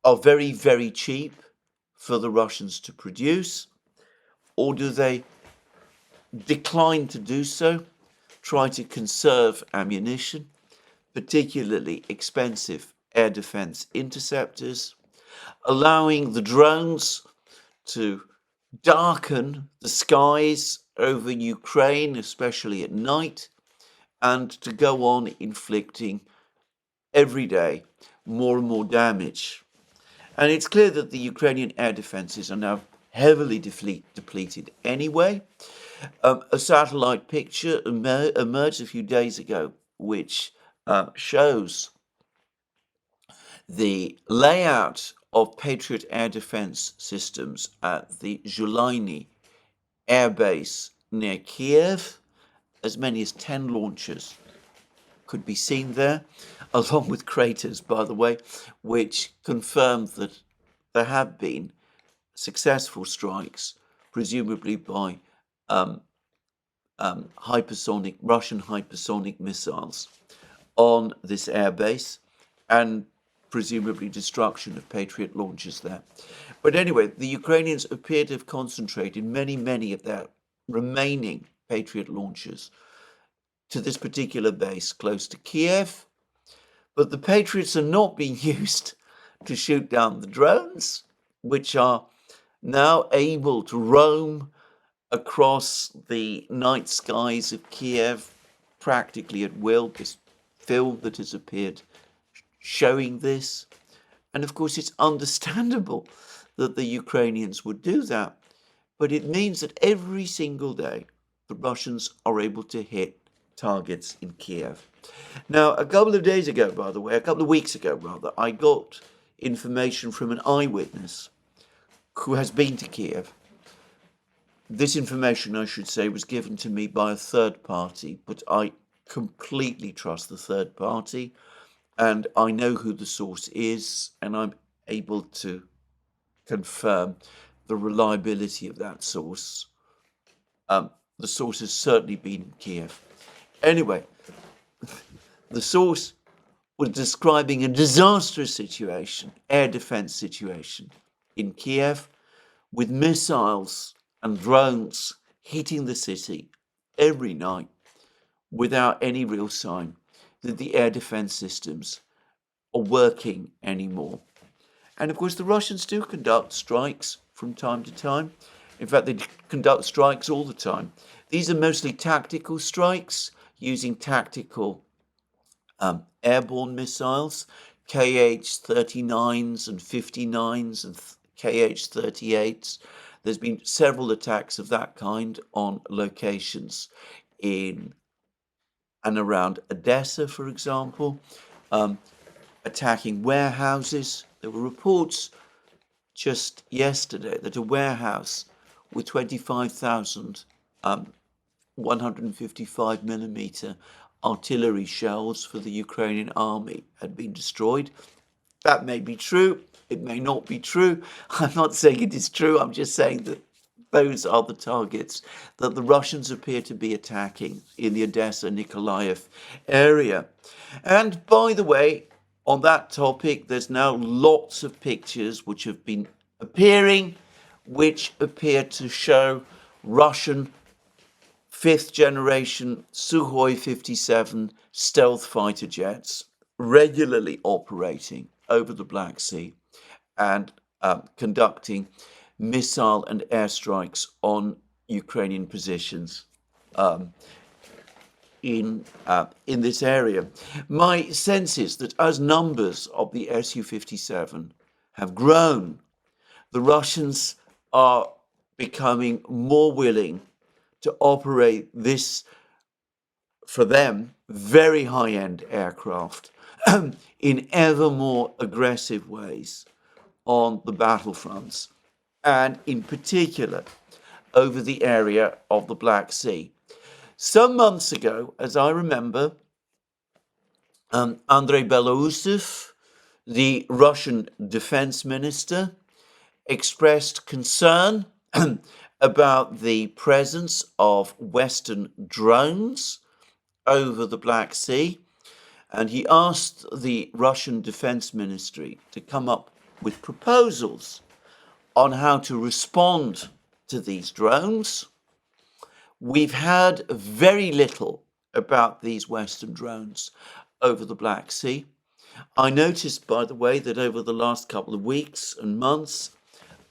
are very, very cheap for the Russians to produce, or do they decline to do so, try to conserve ammunition, particularly expensive air defense interceptors, allowing the drones to darken the skies over Ukraine, especially at night, and to go on inflicting every day more and more damage. And it's clear that the Ukrainian air defenses are now heavily depleted anyway. A satellite picture emerged a few days ago, which shows the layout of Patriot air defense systems at the Zhulaini air base near Kiev. As many as 10 launchers could be seen there, along with craters, by the way, which confirmed that there have been successful strikes, presumably by Russian hypersonic missiles on this airbase, and presumably destruction of Patriot launchers there. But anyway, the Ukrainians appear to have concentrated many of their remaining Patriot launchers to this particular base close to Kiev. But the Patriots are not being used to shoot down the drones, which are now able to roam across the night skies of Kiev practically at will. This film that has appeared showing this. And of course, it's understandable that the Ukrainians would do that. But it means that every single day, the Russians are able to hit targets in Kiev. Now, a couple of days ago, by the way, a couple of weeks ago, rather, I got information from an eyewitness who has been to Kiev. This information, I should say, was given to me by a third party, but I completely trust the third party, and I know who the source is, and I'm able to confirm the reliability of that source. The source has certainly been in Kiev. Anyway, the source was describing a disastrous situation, air defense situation in Kiev, with missiles and drones hitting the city every night without any real sign that the air defense systems are working anymore. And of course, the Russians do conduct strikes from time to time. In fact, they conduct strikes all the time. These are mostly tactical strikes using tactical airborne missiles, KH-39s and 59s and KH-38s. There's been several attacks of that kind on locations in and around Odessa, for example, attacking warehouses. There were reports just yesterday that a warehouse with 25,000 155 millimeter artillery shells for the Ukrainian army had been destroyed. That may be true. It may not be true. I'm not saying it is true. I'm just saying that those are the targets that the Russians appear to be attacking in the Odessa-Nikolaev area. And by the way, on that topic, there's now lots of pictures which have been appearing, which appear to show Russian fifth generation Sukhoi 57 stealth fighter jets regularly operating over the Black Sea and conducting missile and airstrikes on Ukrainian positions in this area. My sense is that as numbers of the Su-57 have grown, the Russians are becoming more willing to operate this, for them, very high-end aircraft in ever more aggressive ways on the battlefronts, and in particular over the area of the Black Sea. Some months ago, as I remember, Andrei Belousov, the Russian defense minister, expressed concern about the presence of Western drones over the Black Sea, and he asked the Russian Defense Ministry to come up with proposals on how to respond to these drones. We've heard very little about these Western drones over the Black Sea. I noticed, by the way, that over the last couple of weeks and months,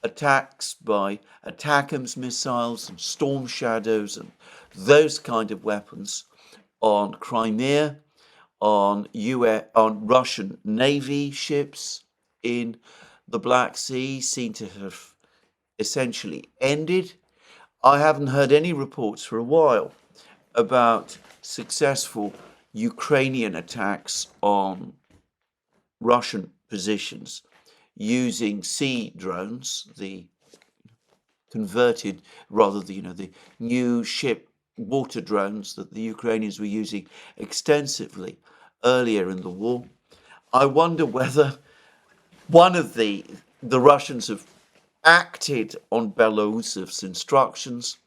attacks by ATACMS missiles and Storm Shadows and those kind of weapons on Crimea, on Russian Navy ships in the Black Sea, seem to have essentially ended. I haven't heard any reports for a while about successful Ukrainian attacks on Russian positions using sea drones, the converted, rather the new ship water drones that the Ukrainians were using extensively earlier in the war. I wonder whether one of the Russians have acted on Belarus's instructions,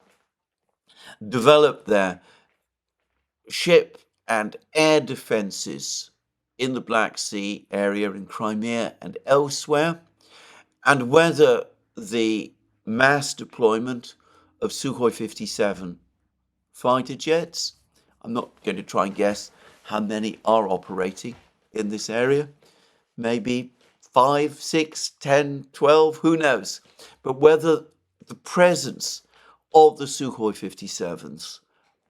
developed their ship and air defenses in the Black Sea area, in Crimea and elsewhere, and whether the mass deployment of Sukhoi 57 fighter jets, I'm not going to try and guess how many are operating in this area, maybe 5, 6, 10, 12, who knows, but whether the presence of the Sukhoi 57s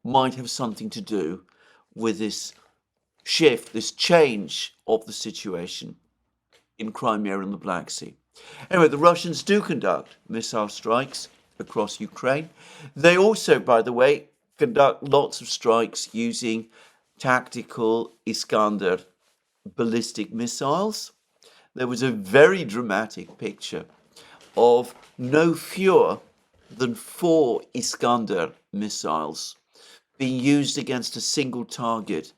might have something to do with this shift, this change of the situation in Crimea and the Black Sea. Anyway, the Russians do conduct missile strikes across Ukraine. They also, by the way, conduct lots of strikes using tactical Iskander ballistic missiles. There was a very dramatic picture of no fewer than 4 Iskander missiles being used against a single target.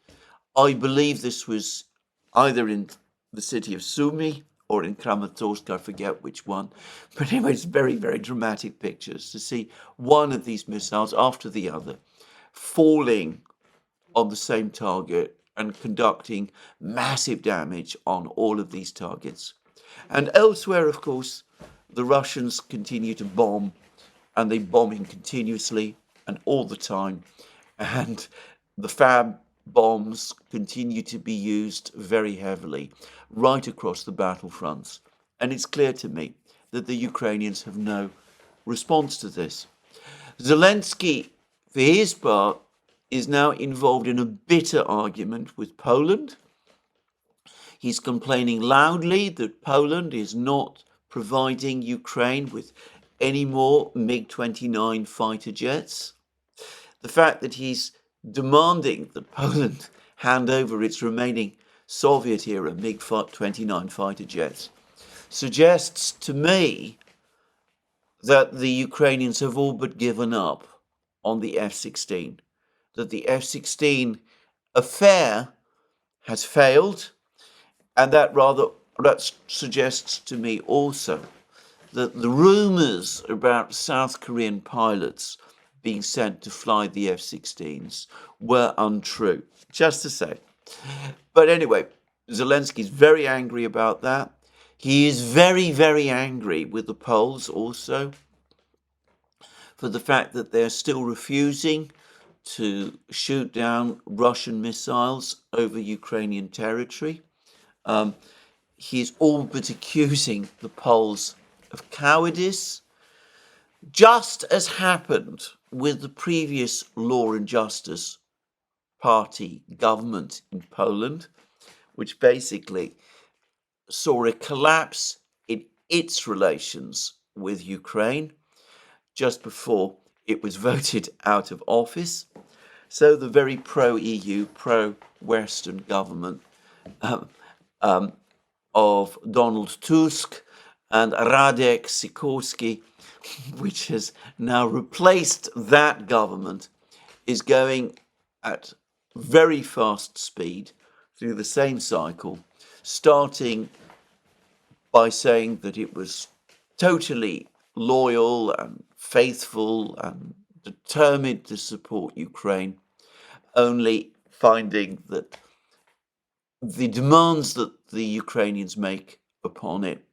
I believe this was either in the city of Sumy or in Kramatorsk, I forget which one. But anyway, it's very, very dramatic pictures to see one of these missiles after the other falling on the same target and conducting massive damage on all of these targets. And elsewhere, of course, the Russians continue to bomb, and they're bombing continuously and all the time. And the FAB bombs continue to be used very heavily right across the battlefronts. And it's clear to me that the Ukrainians have no response to this. Zelensky, for his part, is now involved in a bitter argument with Poland. He's complaining loudly that Poland is not providing Ukraine with any more MiG-29 fighter jets. The fact that he's demanding that Poland hand over its remaining Soviet-era MiG-29 fighter jets suggests to me that the Ukrainians have all but given up on the F-16, that the F-16 affair has failed, and that suggests to me also that the rumors about South Korean pilots being sent to fly the F-16s were untrue, just to say. But anyway, Zelensky's very angry about that. He is very, very angry with the Poles also for the fact that they're still refusing to shoot down Russian missiles over Ukrainian territory. He's all but accusing the Poles of cowardice, just as happened with the previous Law and Justice Party government in Poland, which basically saw a collapse in its relations with Ukraine just before it was voted out of office. So the very pro-EU, pro-Western government of Donald Tusk and Radek Sikorski, which has now replaced that government, is going at very fast speed through the same cycle, starting by saying that it was totally loyal and faithful and determined to support Ukraine, only finding that the demands that the Ukrainians make upon it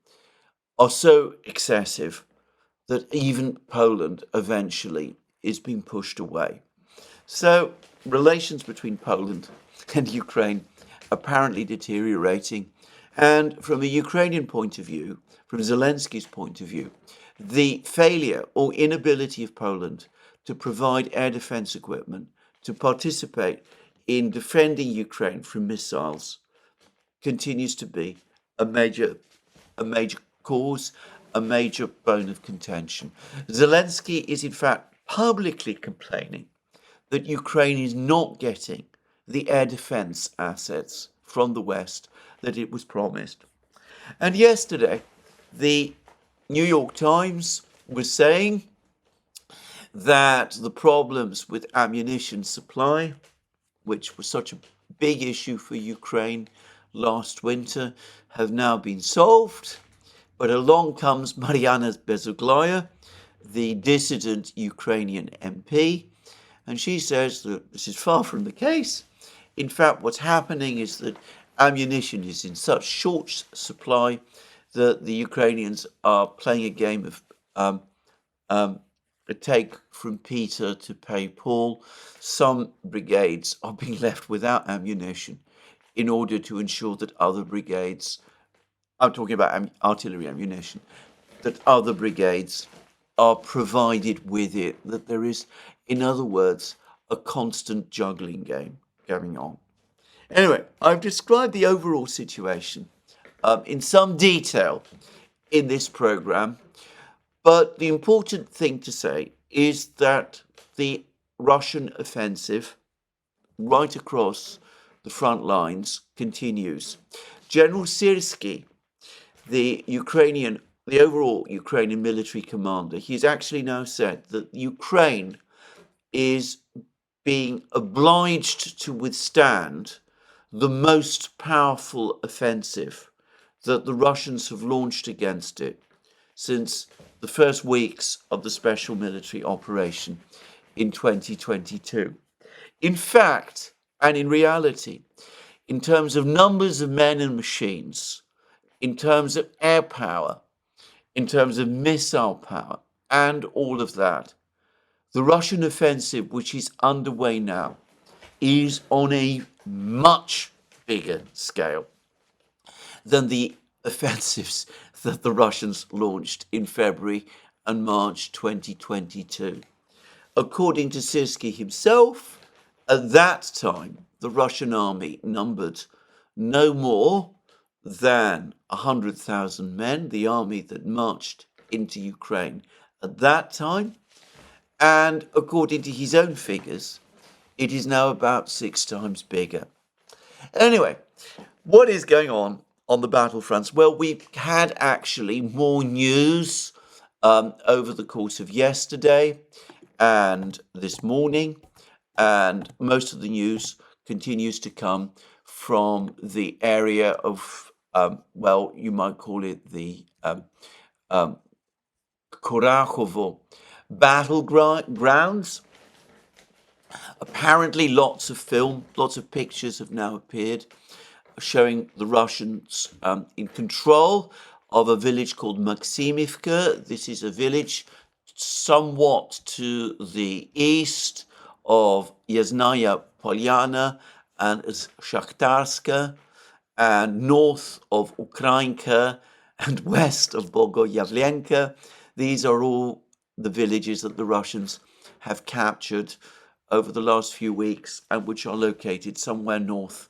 are so excessive that even Poland eventually is being pushed away. So relations between Poland and Ukraine apparently deteriorating. And from a Ukrainian point of view, from Zelensky's point of view, the failure or inability of Poland to provide air defense equipment to participate in defending Ukraine from missiles continues to be a major cause, a major bone of contention. Zelensky is in fact publicly complaining that Ukraine is not getting the air defense assets from the West that it was promised. And yesterday, the New York Times was saying that the problems with ammunition supply, which was such a big issue for Ukraine last winter, have now been solved. But along comes Mariana Bezuglaya, the dissident Ukrainian MP, and she says that this is far from the case. In fact, what's happening is that ammunition is in such short supply that the Ukrainians are playing a game of take from Peter to pay Paul. Some brigades are being left without ammunition in order to ensure that other brigades, I'm talking about artillery ammunition, that other brigades are provided with it, that there is, in other words, a constant juggling game going on. Anyway, I've described the overall situation in some detail in this program, but the important thing to say is that the Russian offensive right across the front lines continues. General Syrskyi, the overall Ukrainian military commander, he's actually now said that Ukraine is being obliged to withstand the most powerful offensive that the Russians have launched against it since the first weeks of the special military operation in 2022. In fact, and in reality, in terms of numbers of men and machines, in terms of air power, in terms of missile power, and all of that, the Russian offensive, which is underway now, is on a much bigger scale than the offensives that the Russians launched in February and March 2022. According to Syrskyi himself, at that time, the Russian army numbered no more than 100,000 men, the army that marched into Ukraine at that time. And according to his own figures, it is now about 6 times bigger. Anyway, what is going on the battlefronts? Well, we've had actually more news over the course of yesterday and this morning, and most of the news continues to come from the area of, well, you might call it the Kurakovo battlegrounds. Apparently, lots of pictures have now appeared showing the Russians in control of a village called Maksimivka. This is a village somewhat to the east of Yasnaya Polyana and Shakhtarska, and north of Ukrainka and west of Bogoyavlenka. These are all the villages that the Russians have captured over the last few weeks and which are located somewhere north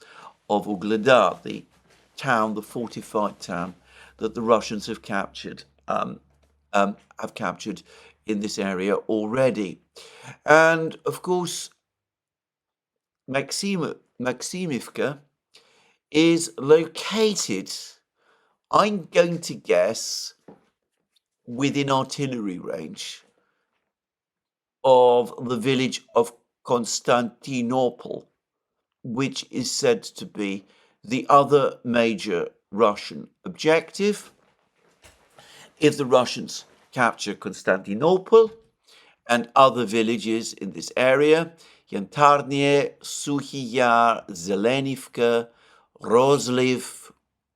of Ugledar, the fortified town that the Russians have captured in this area already. And of course, Maksimivka is located, I'm going to guess, within artillery range of the village of Constantinople, which is said to be the other major Russian objective. If the Russians capture Constantinople and other villages in this area, Yantarnie, Suchy Yar, Zelenivka, Rozliv,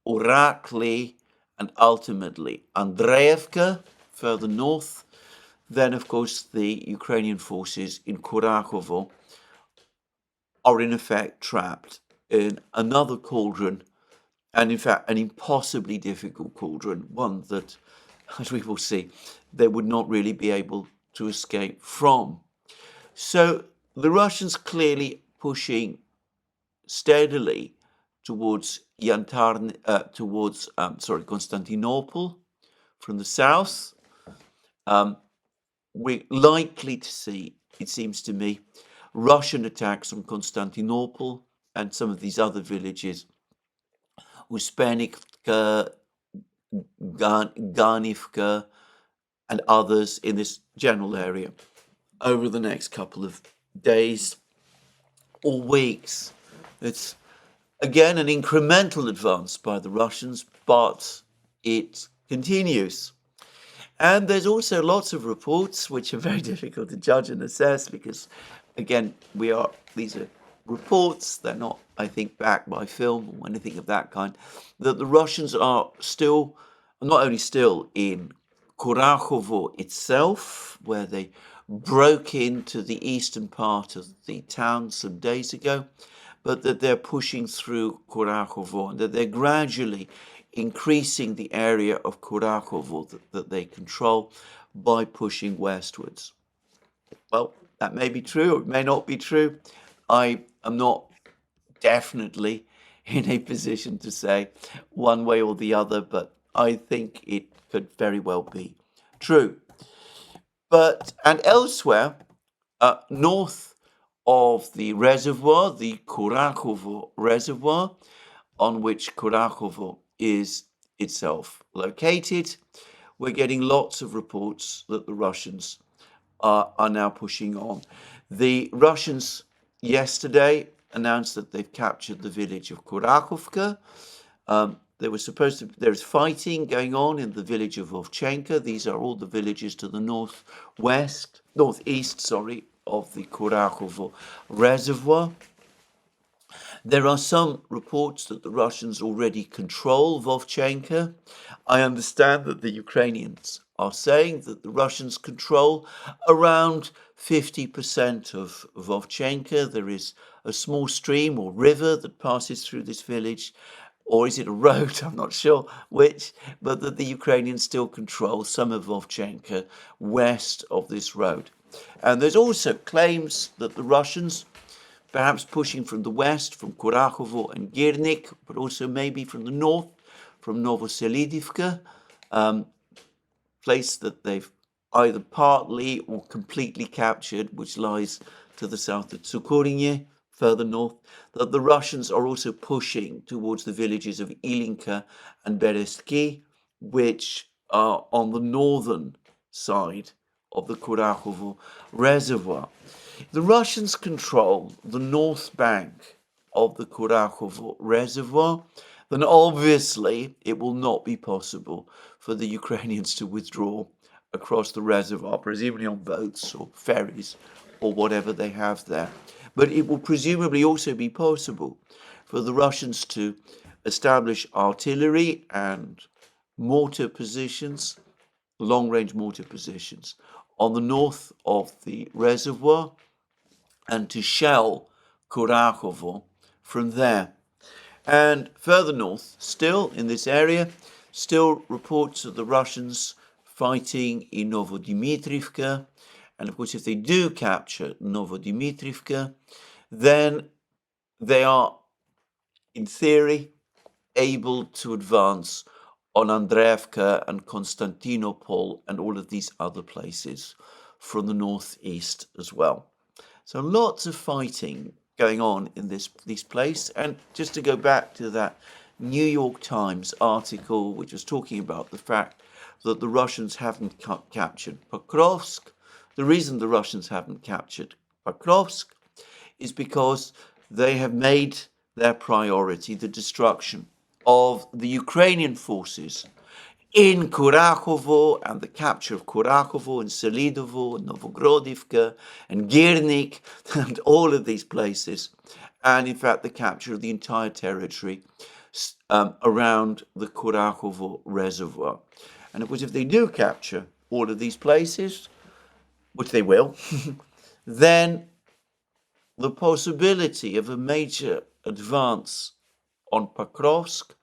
Urakli, and ultimately Andreevka, further north, then of course the Ukrainian forces in Kurakovo are in effect trapped in another cauldron, and in fact an impossibly difficult cauldron, one that as we will see, they would not really be able to escape from. So the Russians clearly pushing steadily towards Constantinople from the south. We're likely to see, it seems to me, Russian attacks on Constantinople and some of these other villages, Uspenivka, Garnivka, and others in this general area over the next couple of days or weeks. It's again an incremental advance by the Russians, but it continues. And there's also lots of reports which are very difficult to judge and assess because, again, these are reports, they're not, I think, backed by film or anything of that kind, that the Russians are still, not only still in Kurachovo itself, where they broke into the eastern part of the town some days ago, but that they're pushing through Kurachovo and that they're gradually increasing the area of Kurachovo that they control by pushing westwards. Well, that may be true or it may not be true. I am not definitely in a position to say one way or the other, but I think it could very well be true. And elsewhere, north of the reservoir, the Kurachovo reservoir, on which Kurachovo is itself located, we're getting lots of reports that the Russians are now pushing on. The Russians yesterday announced that they've captured the village of Kurachovka. There's fighting going on in the village of Vovchenka. These are all the villages to the northeast, of the Kurachovo reservoir. There are some reports that the Russians already control Vovchenka. I understand that the Ukrainians are saying that the Russians control around 50% of Vovchenka. There is a small stream or river that passes through this village, or is it a road? I'm not sure which, but that the Ukrainians still control some of Vovchenka west of this road. And there's also claims that the Russians, perhaps pushing from the west, from Kurachovo and Girnik, but also maybe from the north, from Novoselidivka, place that they've either partly or completely captured, which lies to the south of Tsukurinye, further north, that the Russians are also pushing towards the villages of Ilinka and Berestki, which are on the northern side of the Kurachovo reservoir. The Russians control the north bank of the Kurachovo reservoir, then obviously it will not be possible for the Ukrainians to withdraw across the reservoir, presumably on boats or ferries or whatever they have there. But it will presumably also be possible for the Russians to establish artillery and mortar positions, long-range mortar positions, on the north of the reservoir and to shell Kurachovo from there. And further north, still in this area, still reports of the Russians fighting in Novodimitrivka. And of course, if they do capture Novodimitrivka, then they are, in theory, able to advance on Andreevka and Constantinople and all of these other places from the northeast as well. So lots of fighting going on in this place. And just to go back to that New York Times article, which was talking about the fact that the Russians haven't captured Pokrovsk. The reason the Russians haven't captured Pokrovsk is because they have made their priority the destruction of the Ukrainian forces in Kurachovo and the capture of Kurachovo and Selidovo and Novogrodivka and Girnik and all of these places, and in fact the capture of the entire territory around the Kurachovo reservoir. And of course, if they do capture all of these places, which they will, then the possibility of a major advance on Pokrovsk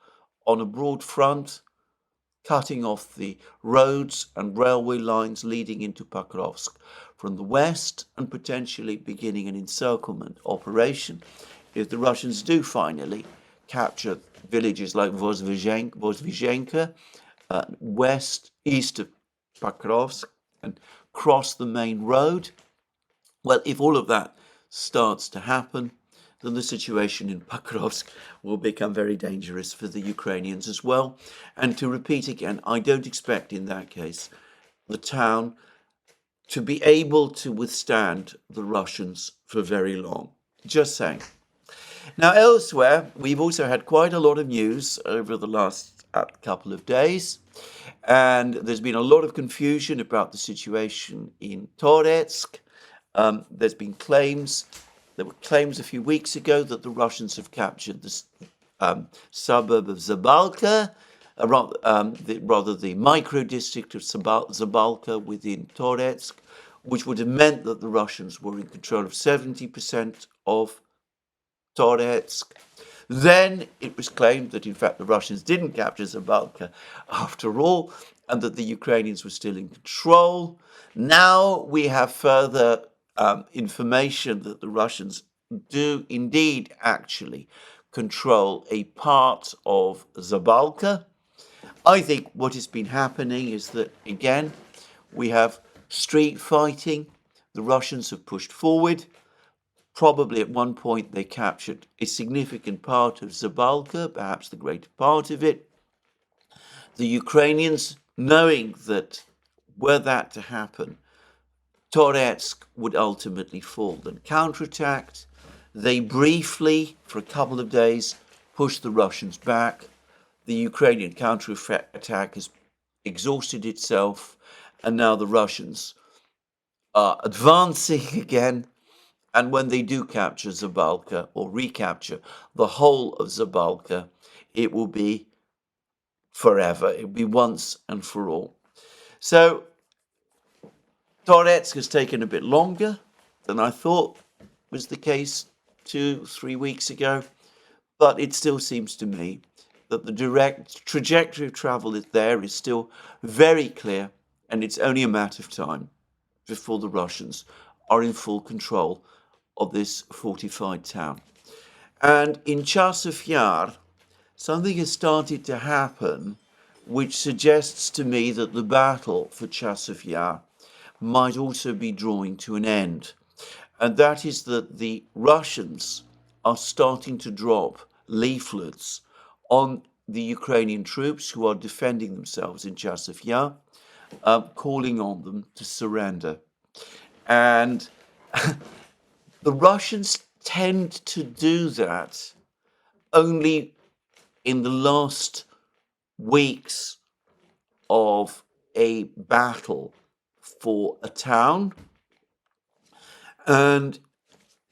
on a broad front cutting off the roads and railway lines leading into Pokrovsk from the west and potentially beginning an encirclement operation if the Russians do finally capture villages like Vozhizhenka, east of Pokrovsk, and cross the main road. Well, if all of that starts to happen, then the situation in Pokrovsk will become very dangerous for the Ukrainians as well. And to repeat again, I don't expect in that case the town to be able to withstand the Russians for very long. Just saying. Now, elsewhere, we've also had quite a lot of news over the last couple of days, and there's been a lot of confusion about the situation in Toretsk. There were claims a few weeks ago that the Russians have captured the suburb of Zabalka, rather the micro-district of Zabalka within Toretsk, which would have meant that the Russians were in control of 70% of Toretsk. Then it was claimed that, in fact, the Russians didn't capture Zabalka after all, and that the Ukrainians were still in control. Now we have further information that the Russians do indeed actually control a part of Zabalka. I think what has been happening is that, again, we have street fighting. The Russians have pushed forward. Probably at one point they captured a significant part of Zabalka, perhaps the greater part of it. The Ukrainians, knowing that were that to happen, Toretsk would ultimately fall. Then counterattacked. They briefly, for a couple of days, pushed the Russians back. The Ukrainian counterattack has exhausted itself, and now the Russians are advancing again. And when they do capture Zabalka, or recapture the whole of Zabalka, it will be forever. It will be once and for all. So Toretsk has taken a bit longer than I thought was the case 2-3 weeks ago, but it still seems to me that the direct trajectory of travel there is still very clear, and it's only a matter of time before the Russians are in full control of this fortified town. And in Chasiv Yar, something has started to happen which suggests to me that the battle for Chasiv Yar might also be drawing to an end. And that is that the Russians are starting to drop leaflets on the Ukrainian troops who are defending themselves in Chasiv Yar, calling on them to surrender. And the Russians tend to do that only in the last weeks of a battle for a town. And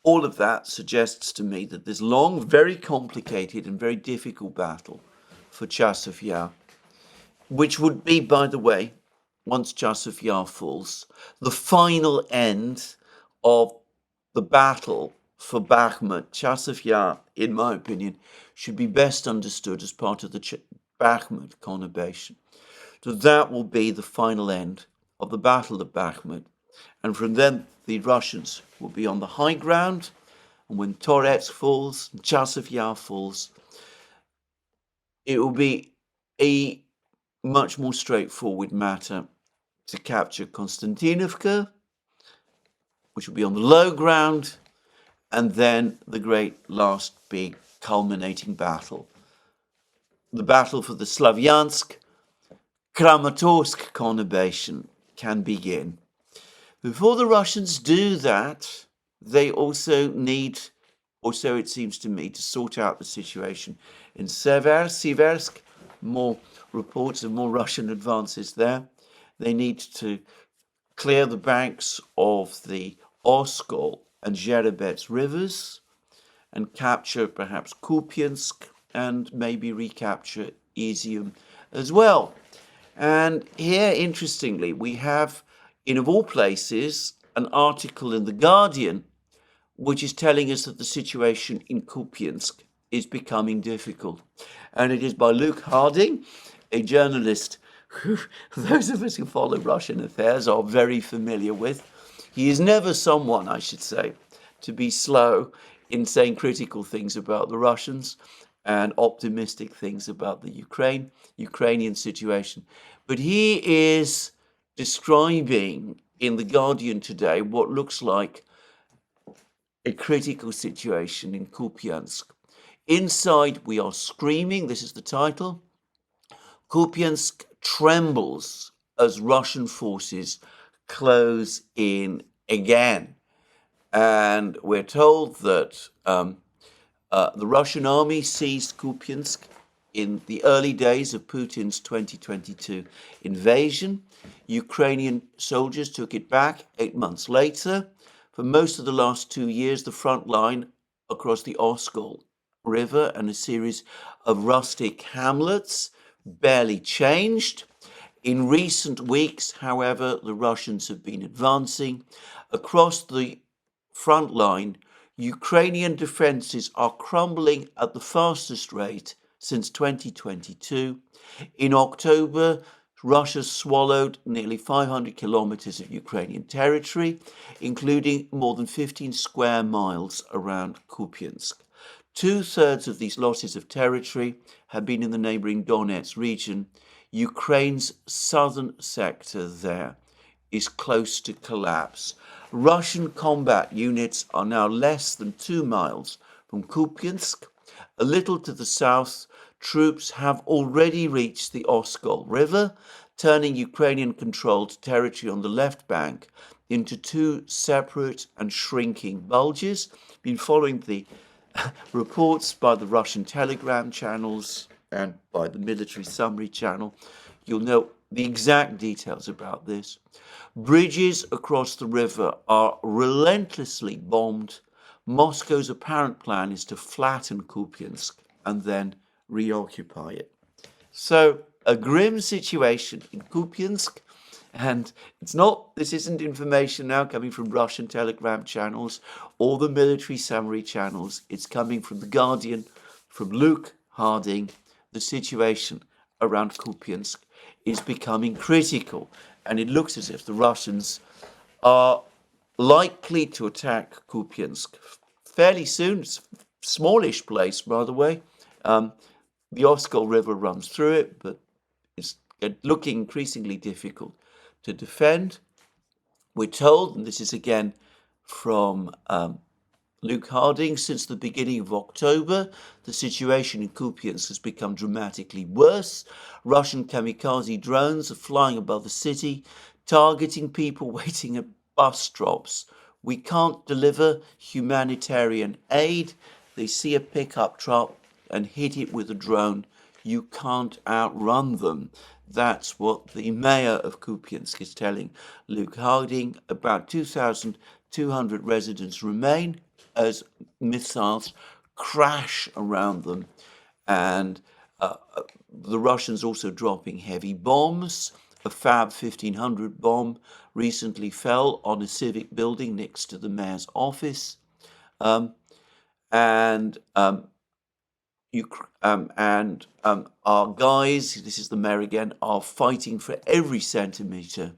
all of that suggests to me that this long, very complicated and very difficult battle for Chasiv Yar, which would be, by the way, once Chasiv Yar falls, the final end of the battle for Bakhmut. Chasiv Yar, in my opinion, should be best understood as part of the Bakhmut conurbation. So that will be the final end of the Battle of Bakhmut. And from then, the Russians will be on the high ground. And when Toretsk falls, and Chasiv Yar falls, it will be a much more straightforward matter to capture Konstantinovka, which will be on the low ground, and then the great last big culminating battle. The battle for the Slavyansk, Kramatorsk conurbation can begin. Before the Russians do that, they also need, or so it seems to me, to sort out the situation in Seversk. More reports of more Russian advances there. They need to clear the banks of the Oskol and Zherebets rivers and capture perhaps Kupiansk and maybe recapture Izium as well. And here, interestingly, we have, of all places, an article in The Guardian which is telling us that the situation in Kupiansk is becoming difficult. And it is by Luke Harding, a journalist who those of us who follow Russian affairs are very familiar with. He is never someone, I should say, to be slow in saying critical things about the Russians and optimistic things about the Ukrainian situation. But he is describing in The Guardian today what looks like a critical situation in Kupiansk. Inside, we are screaming. This is the title. Kupiansk trembles as Russian forces close in again. And we're told that the Russian army seized Kupiansk in the early days of Putin's 2022 invasion. Ukrainian soldiers took it back 8 months later. For most of the last 2 years, the front line across the Oskol River and a series of rustic hamlets barely changed. In recent weeks, however, the Russians have been advancing. Across the front line, Ukrainian defenses are crumbling at the fastest rate since 2022. In October, Russia swallowed nearly 500 kilometers of Ukrainian territory, including more than 15 square miles around Kupiansk. 2/3 of these losses of territory have been in the neighboring Donetsk region. Ukraine's southern sector there is close to collapse. Russian combat units are now less than 2 miles from Kupiansk. A little to the south, troops have already reached the Oskol River, turning Ukrainian-controlled territory on the left bank into 2 separate and shrinking bulges. Been following the reports by the Russian telegram channels and by the military summary channel. You'll know the exact details about this. Bridges across the river are relentlessly bombed. Moscow's apparent plan is to flatten Kupiansk and then reoccupy it. So a grim situation in Kupiansk, and this isn't information now coming from Russian telegram channels or the military summary channels. It's coming from The Guardian, from Luke Harding. The situation around Kupiansk is becoming critical, and it looks as if the Russians are likely to attack Kupiansk fairly soon. It's a smallish place, by the way. The Oskol River runs through it, but it's looking increasingly difficult to defend. We're told, and this is again from Luke Harding, since the beginning of October, the situation in Kupiansk has become dramatically worse. Russian kamikaze drones are flying above the city, targeting people waiting at bus stops. We can't deliver humanitarian aid. They see a pickup truck and hit it with a drone. You can't outrun them. That's what the mayor of Kupiansk is telling Luke Harding. About 2,200 residents remain as missiles crash around them. And the Russians also dropping heavy bombs. A Fab 1500 bomb recently fell on a civic building next to the mayor's office. Our guys, this is the mayor again, are fighting for every centimetre.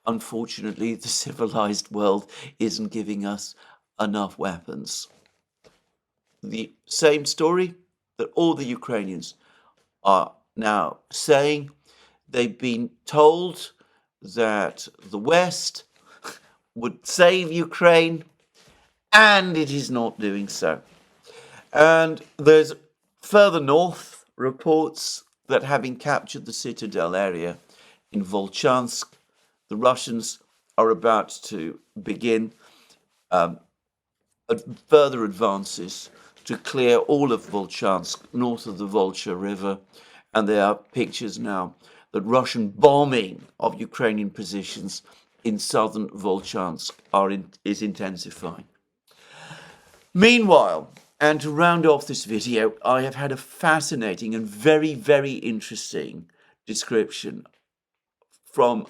Unfortunately, the civilized world isn't giving us enough weapons. The same story that all the Ukrainians are now saying. They've been told that the West would save Ukraine, and it is not doing so. And there's further north reports that having captured the citadel area in Volchansk, the Russians are about to begin further advances to clear all of Volchansk north of the Volcha River. And there are pictures now that Russian bombing of Ukrainian positions in southern Volchansk is intensifying. Meanwhile, and to round off this video, I have had a fascinating and very, very interesting description from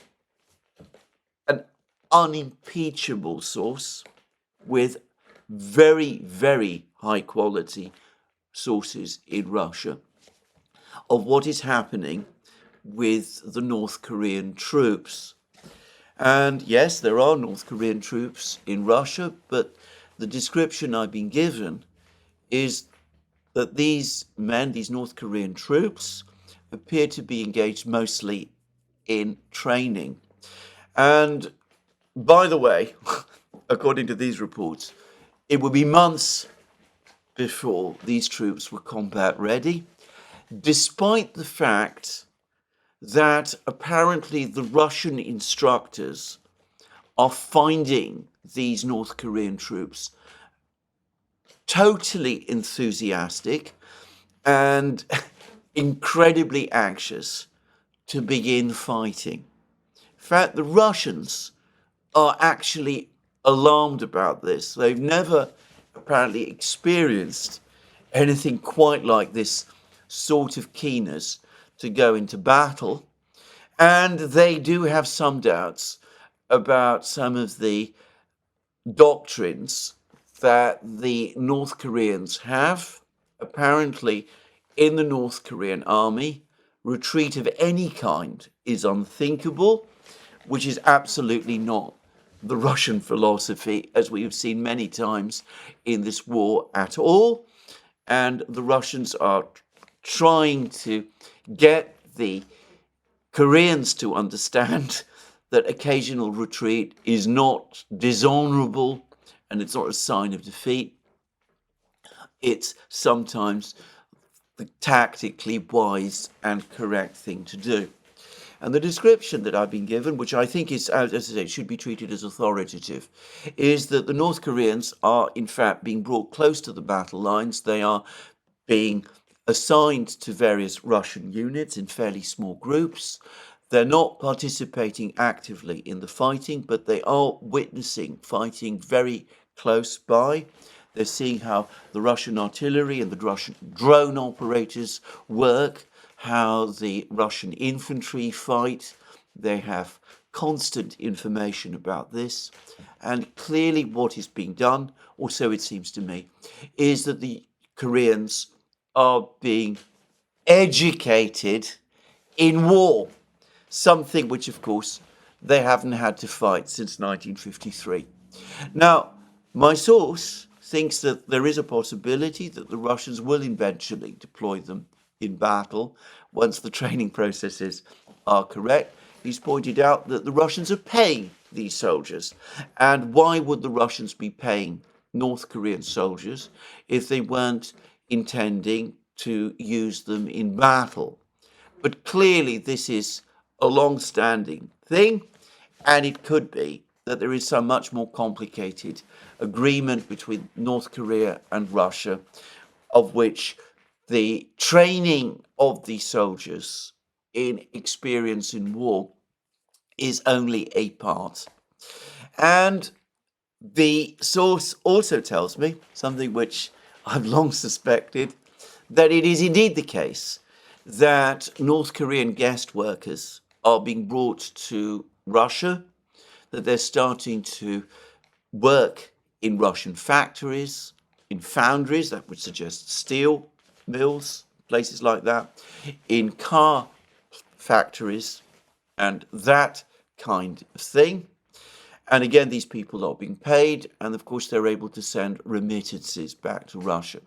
an unimpeachable source with very, very high quality sources in Russia of what is happening with the North Korean troops. And yes, there are North Korean troops in Russia, but the description I've been given is that these men, these North Korean troops, appear to be engaged mostly in training. And by the way, according to these reports, it would be months before these troops were combat ready, despite the fact that apparently the Russian instructors are finding these North Korean troops totally enthusiastic and incredibly anxious to begin fighting. In fact, the Russians are actually alarmed about this. They've never apparently experienced anything quite like this sort of keenness to go into battle. And they do have some doubts about some of the doctrines that the North Koreans have. Apparently, in the North Korean army, retreat of any kind is unthinkable, which is absolutely not the Russian philosophy, as we have seen many times in this war at all. And the Russians are trying to get the Koreans to understand that occasional retreat is not dishonorable and it's not a sign of defeat. It's sometimes the tactically wise and correct thing to do. And the description that I've been given, which I think is, as I say, should be treated as authoritative, is that the North Koreans are in fact being brought close to the battle lines. They are being assigned to various Russian units in fairly small groups. They're not participating actively in the fighting, but they are witnessing fighting very close by. They're seeing how the Russian artillery and the Russian drone operators work, how the Russian infantry fight. They have constant information about this. And clearly what is being done, or so it seems to me, is that the Koreans are being educated in war, something which, of course, they haven't had to fight since 1953. Now, my source thinks that there is a possibility that the Russians will eventually deploy them in battle once the training processes are correct. He's pointed out that the Russians are paying these soldiers. And why would the Russians be paying North Korean soldiers if they weren't intending to use them in battle? But clearly this is a long-standing thing, and it could be that there is some much more complicated agreement between North Korea and Russia, of which the training of the soldiers in experience in war is only a part. And the source also tells me something which I've long suspected, that it is indeed the case that North Korean guest workers are being brought to Russia, that they're starting to work in Russian factories, in foundries, that would suggest steel mills, places like that, in car factories, and that kind of thing. And again, these people are being paid, and of course they're able to send remittances back to Russia.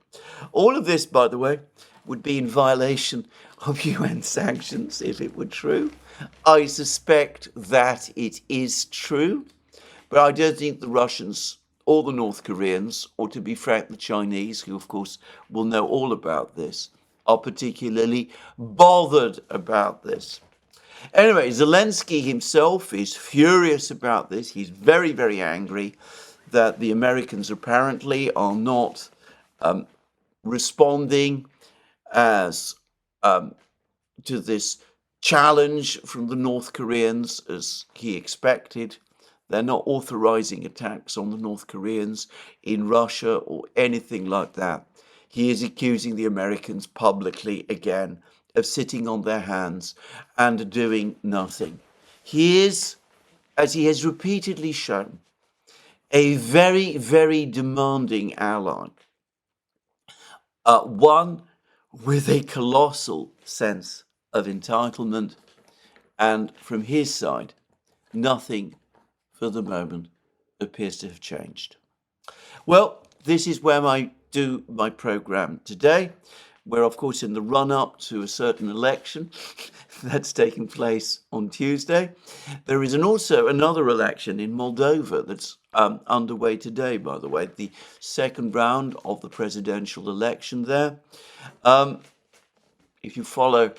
All of this, by the way, would be in violation of UN sanctions if it were true. I suspect that it is true, but I don't think the Russians or the North Koreans, or to be frank, the Chinese, who of course will know all about this, are particularly bothered about this. Anyway, Zelensky himself is furious about this. He's very, very angry that the Americans apparently are not responding as to this challenge from the North Koreans as he expected. They're not authorizing attacks on the North Koreans in Russia or anything like that. He is accusing the Americans publicly again of sitting on their hands and doing nothing. He is, as he has repeatedly shown, a very, very demanding ally. One with a colossal sense of entitlement And from his side, nothing for the moment appears to have changed. Well, this is where I do my program today. We're, of course, in the run-up to a certain election that's taking place on Tuesday. There is also another election in Moldova that's underway today, by the way, the second round of the presidential election there. If you follow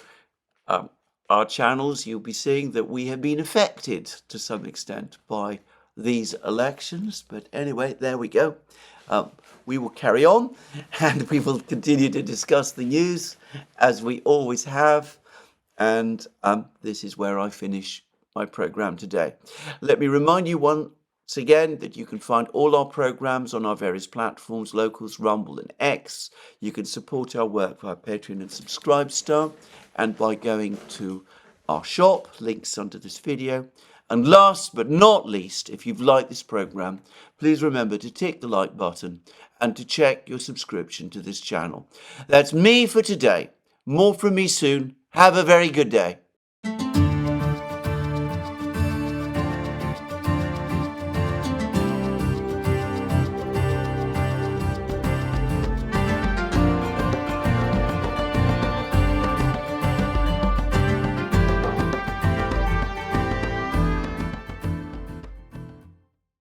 our channels, you'll be seeing that we have been affected to some extent by these elections. But anyway, there we go. We will carry on and we will continue to discuss the news as we always have. And this is where I finish my program today. Let me remind you once again that you can find all our programs on our various platforms, Locals, Rumble and X. You can support our work via Patreon and Subscribestar and by going to our shop, links under this video. And last but not least, if you've liked this program, please remember to tick the like button and to check your subscription to this channel. That's me for today. More from me soon. Have a very good day.